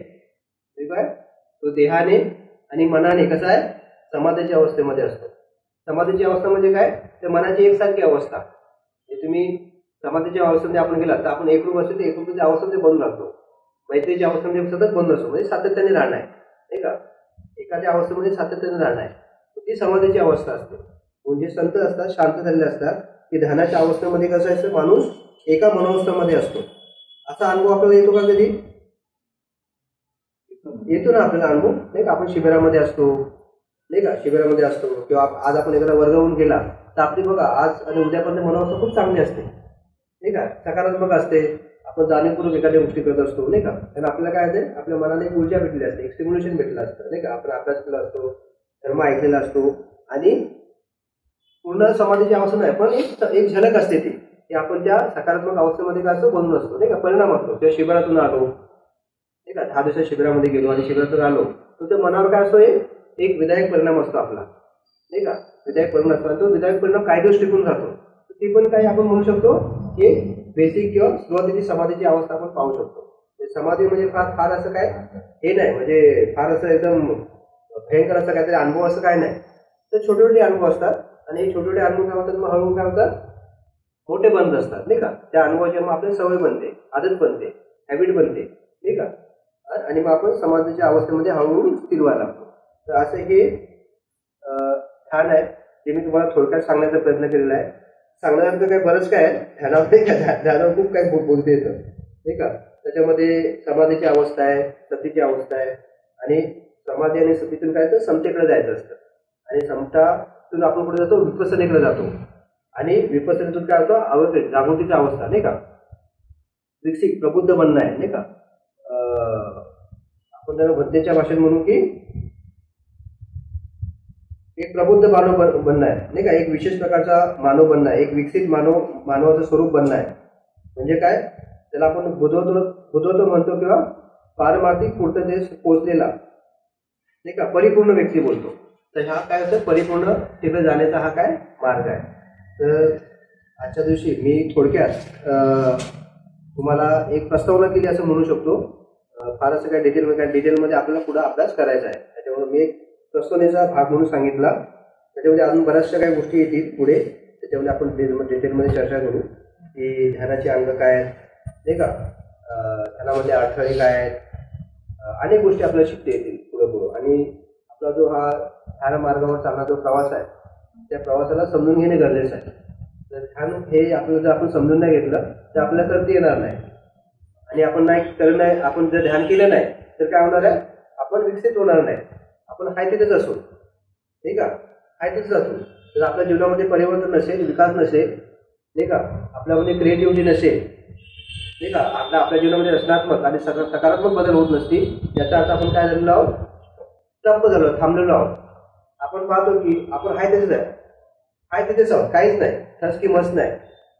ठीक आहे तो देहाने आणि मनाने कसा आहे समाधीच्या अवस्थेमध्ये असतो. समाधीची अवस्था म्हणजे काय तर मनाची एकसारखी अवस्था. तुम्ही समाधीच्या अवस्थेमध्ये आपण गेला तर आपण एकरूप असतो ते एकरूपच्या अवस्थेमध्ये बनून लागतो. मैत्रीच्या अवस्थेमध्ये सतत बंद असतो म्हणजे सातत्याने राहणार आहे, नाही का. एखाद्या अवस्थेमध्ये सातत्याने राहणार आहे ती समाधीची अवस्था असते. म्हणजे संत असतात शांत झालेले असतात की ध्यानाच्या अवस्थेमध्ये कसं असतं माणूस एका मनोवस्थेमध्ये असतो. असा अनुभव आपल्याला येतो का कधी, येतो ना आपल्याला अनुभव, नाही का. आपण शिबिरामध्ये असतो, नाही का, शिबिरामध्ये असतो किंवा आज आपण एखादा वर्गावरून गेला तर आपली बघा आज आणि उद्यापर्यंत मनोवस्था खूप चांगली असते, नाही का. सकारात्मक असते. आपण जाणीवपूर्वक एखाद्या गोष्टी करत असतो, नाही का. कारण आपल्याला काय आहे आपल्या मनाला एक ऊर्जा भेटली असते, एक स्टिम्युलेशन भेटलं असतं, नाही का. आपण अभ्यास केला असतो, धर्म ऐकलेला असतो आणि पूर्ण समाधीची अवस्था नाही पण एक झलक असते ती की आपण त्या सकारात्मक अवस्थेमध्ये काय असतो बनून असतो, नाही का. परिणाम असतो. किंवा शिबिरातून आलो, नाही का, 10 दिवसाच्या शिबिरामध्ये गेलो आणि शिबिरातून आलो तर त्या मनावर काय असतो एक विधायक परिणाम असतो आपला, नाही का. विधायक परिणाम असतो आणि तो विधायक परिणाम काही दिवस टिकून राहतो. ती पण काही आपण म्हणू शकतो की बेसिक किंवा सुरुवातीची समाधीची अवस्था आपण पाहू शकतो. समाधी म्हणजे फार असं काय हे नाही म्हणजे फार असं एकदम भयंकर असं काहीतरी अनुभव असं काय नाही. तर छोटे छोटे अनुभव असतात आणि हे छोटे छोटे अनुभव काय होतात मग हळूहळू काय होतात मोठे बनत असतात, नाही का. त्या अनुभवाची मग आपली सवय बनते, आदत बनते, हॅबिट बनते, नाही का. आणि मग आपण समाधीच्या अवस्थेमध्ये हळूहळू स्थिर व्हायला लागतो. तर असं हे ध्यान आहे जे मी तुम्हाला थोडक्यात सांगण्याचा प्रयत्न केलेला आहे. सांगण्यानंतर काय बरंच काय आहे ध्यानावर खूप काही बोलते येतं, नाही का. त्याच्यामध्ये समाधीची अवस्था आहे, सतीची अवस्था आहे आणि समाधी आणि सतीतून काय तर समतेकडे जायचं असतं आणि समतातून आपण कुठे जातो विपसनेकडे जातो आणि विपसनेतून काय होतं जागृतीची अवस्था, नाही का. विकसित प्रबुद्ध बनणं आहे, नाही का. आपण त्याला भद्देच्या भाषेत म्हणू की एक प्रबुद्ध मानव बनणं आहे, नाही का. एक विशेष प्रकारचा मानव बनणं आहे, एक विकसित मानवाचं स्वरूप बनणं आहे. म्हणजे काय त्याला आपण बुद्धत्व म्हणतो किंवा पारमार्थिक पूर्ततेस पोहोचलेला, नाही का, परिपूर्ण व्यक्ती बोलतो. तर हा काय होतं परिपूर्ण तिकडे जाण्याचा हा काय मार्ग आहे. तर आजच्या दिवशी मी थोडक्यात तुम्हाला एक प्रस्तावना केली असं म्हणू शकतो. फार असं काय डिटेलमध्ये आपल्याला पुढे अभ्यास करायचा आहे. त्याच्यामुळे मी एक प्रस्तावनेचा भाग म्हणून सांगितला. त्याच्यामध्ये अजून बऱ्याचशा काही गोष्टी येतील पुढे, त्याच्यामध्ये आपण डिटेलमध्ये चर्चा करू की ध्यानाची अंग काय आहेत, नाही का. ध्यानामध्ये अडथळे काय आहेत, अनेक गोष्टी आपल्याला शिकता येतील पुढे. आणि आपला जो हा ध्यान मार्गावर चालणारा जो प्रवास आहे त्या प्रवासाला समजून घेणे गरजेचं आहे. तर ध्यान हे आपल्याला जर आपण समजून नाही घेतलं तर आपल्याला करता येणार नाही आणि आपण जर ध्यान केलं नाही तर काय होणार आहे आपण विकसित होणार नाही. आपण हाय तिथेच असू, नाही का, आहे तसंच असू. जर आपल्या जीवनामध्ये परिवर्तन नसेल, विकास नसेल, नाही का, आपल्यामध्ये क्रिएटिव्हिटी नसेल, नाही का, आपल्या जीवनामध्ये रचनात्मक आणि सकारात्मक बदल होत नसतील, याचा अर्थ आपण काय झालेलो आहोत, स्तब्ध झालो, थांबलेलो आहोत. आपण पाहतो की आपण आहे तसेच आहे, आहे तिथेच आहोत, काहीच नाही, ठस की मस्त नाही.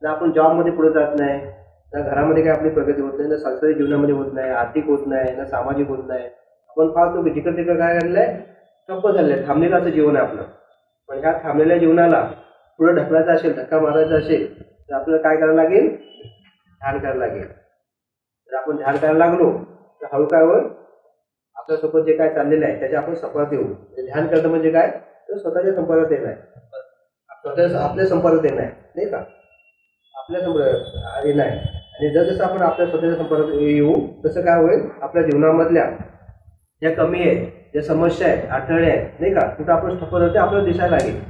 ना आपण जॉबमध्ये पुढे जात नाही, ना घरामध्ये काही आपली प्रगती होत नाही, ना सांसारिक जीवनामध्ये होत नाही, आर्थिक होत नाही, ना सामाजिक होत नाही. आपण पाहतो की जिकडे तिकडे काय झालेलं आहे, स्तब्ध झालेलं आहे, थांबलेलं असं जीवन आहे आपलं. पण ह्या थांबलेल्या जीवनाला पुढे ढकलायचं असेल, धक्का मारायचा असेल, तर आपल्याला काय करायला लागेल, ध्यान करायला लागेल. जर आपण ध्यान करायला लागलो तर हळू काय होईल, आपल्यासोबत जे काय चाललेलं आहे त्याच्या आपण संपर्कात येऊ. ध्यान करणं म्हणजे काय, तर स्वतःच्या संपर्कात येणं आहे, आपल्या संपर्कात येणं आहे, नाही का, आपल्या संपर्कात येणं आहे. आणि जसं आपण आपल्या स्वतःच्या संपर्कात येऊ तसं काय होईल, आपल्या जीवनामधल्या ज्या कमी आहेत, ज्या समस्या आहेत, अडथळे आहेत, नाही का, तिथं आपण सफल आपल्याला दिसायला लागेल.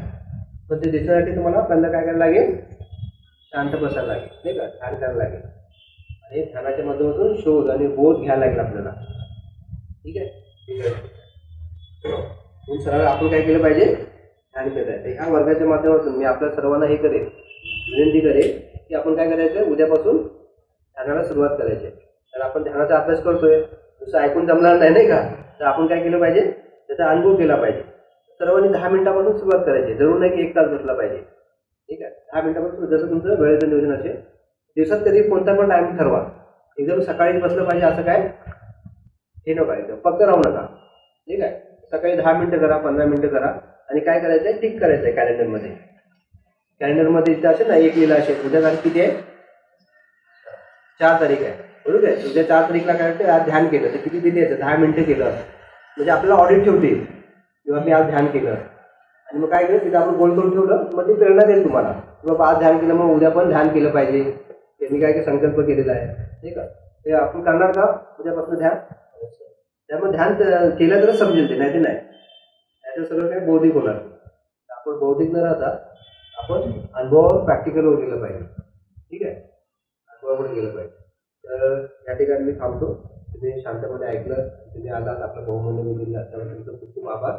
पण ते दिसण्यासाठी तुम्हाला पहिल्यांदा काय करायला लागेल, शांत बसायला लागेल, नाही का, ध्यान करायला लागेल. आणि ध्यानाच्या माध्यमातून शोध आणि बोध घ्यायला लागेल आपल्याला. ठीक आहे, ठीक आहे. सरळ आपण काय केलं पाहिजे, ध्यान केलं आहे. ह्या वर्गाच्या माध्यमातून मी आपल्या सर्वांना हे करेन, विनंती करेन की आपण काय करायचं, उद्यापासून ध्यानाला सुरुवात करायची. तर आपण ध्यानाचा अभ्यास करतोय, नुसतं ऐकून जमणार नाही, नाही का, तर आपण काय केलं पाहिजे, त्याचा अनुभव केला पाहिजे. सर्वांनी 10 मिनिटापासून सुरुवात करायची, जरूर नाही की 1 तास बसला पाहिजे. ठीक आहे, 10 मिनिटापासून, जसं तुमचं वेळेचं नियोजन असेल. दिवसात कधी कोणता पण टाइम ठरवा, एकदम सकाळी बसलं पाहिजे असं काय हे नको करायचं, पक्क राहू नका. ठीक आहे, सकाळी 10 मिनिटं करा, 15 मिनिटं करा. आणि काय करायचं आहे, टिक करायचं आहे कॅलेंडरमध्ये. कॅलेंडरमध्ये इथं असेल ना, 1 लिहिलं असेल, उद्या तारीख किती आहे, 4 तारीख आहे, बरोबर आहे. उद्या 4 तारीखला काय वाटतं, आज ध्यान केलं तर किती दिली आहे, 10 मिनिटं केलं म्हणजे आपल्याला ऑडिट ठेवते किंवा मी आज ध्यान केलं. आणि मग काय केलं, तिथं आपण गोल करून ठेवलं, मग ती प्रेरणा देईल तुम्हाला, किंवा आज ध्यान केलं मग उद्या पण ध्यान केलं पाहिजे. त्यांनी काय काय संकल्प केलेला आहे, ठीक आहे, ते आपण करणार का उद्यापासून ध्यान. त्यामुळे ध्यान केलं तरच समजेल ते, नाही ते नाही, त्याचं सगळं काय बौद्धिक होणार. आपण बौद्धिक न राहता आपण अनुभवावर प्रॅक्टिकलवर गेलं पाहिजे. ठीक आहे, अनुभवावर गेलं पाहिजे. तर या ठिकाणी मी थांबतो. तुम्ही शांतपणे ऐकलं, तुम्ही आलात, आपलं बहुमूल्य दिलं, त्याबद्दल तुमचं खूप खूप आभार.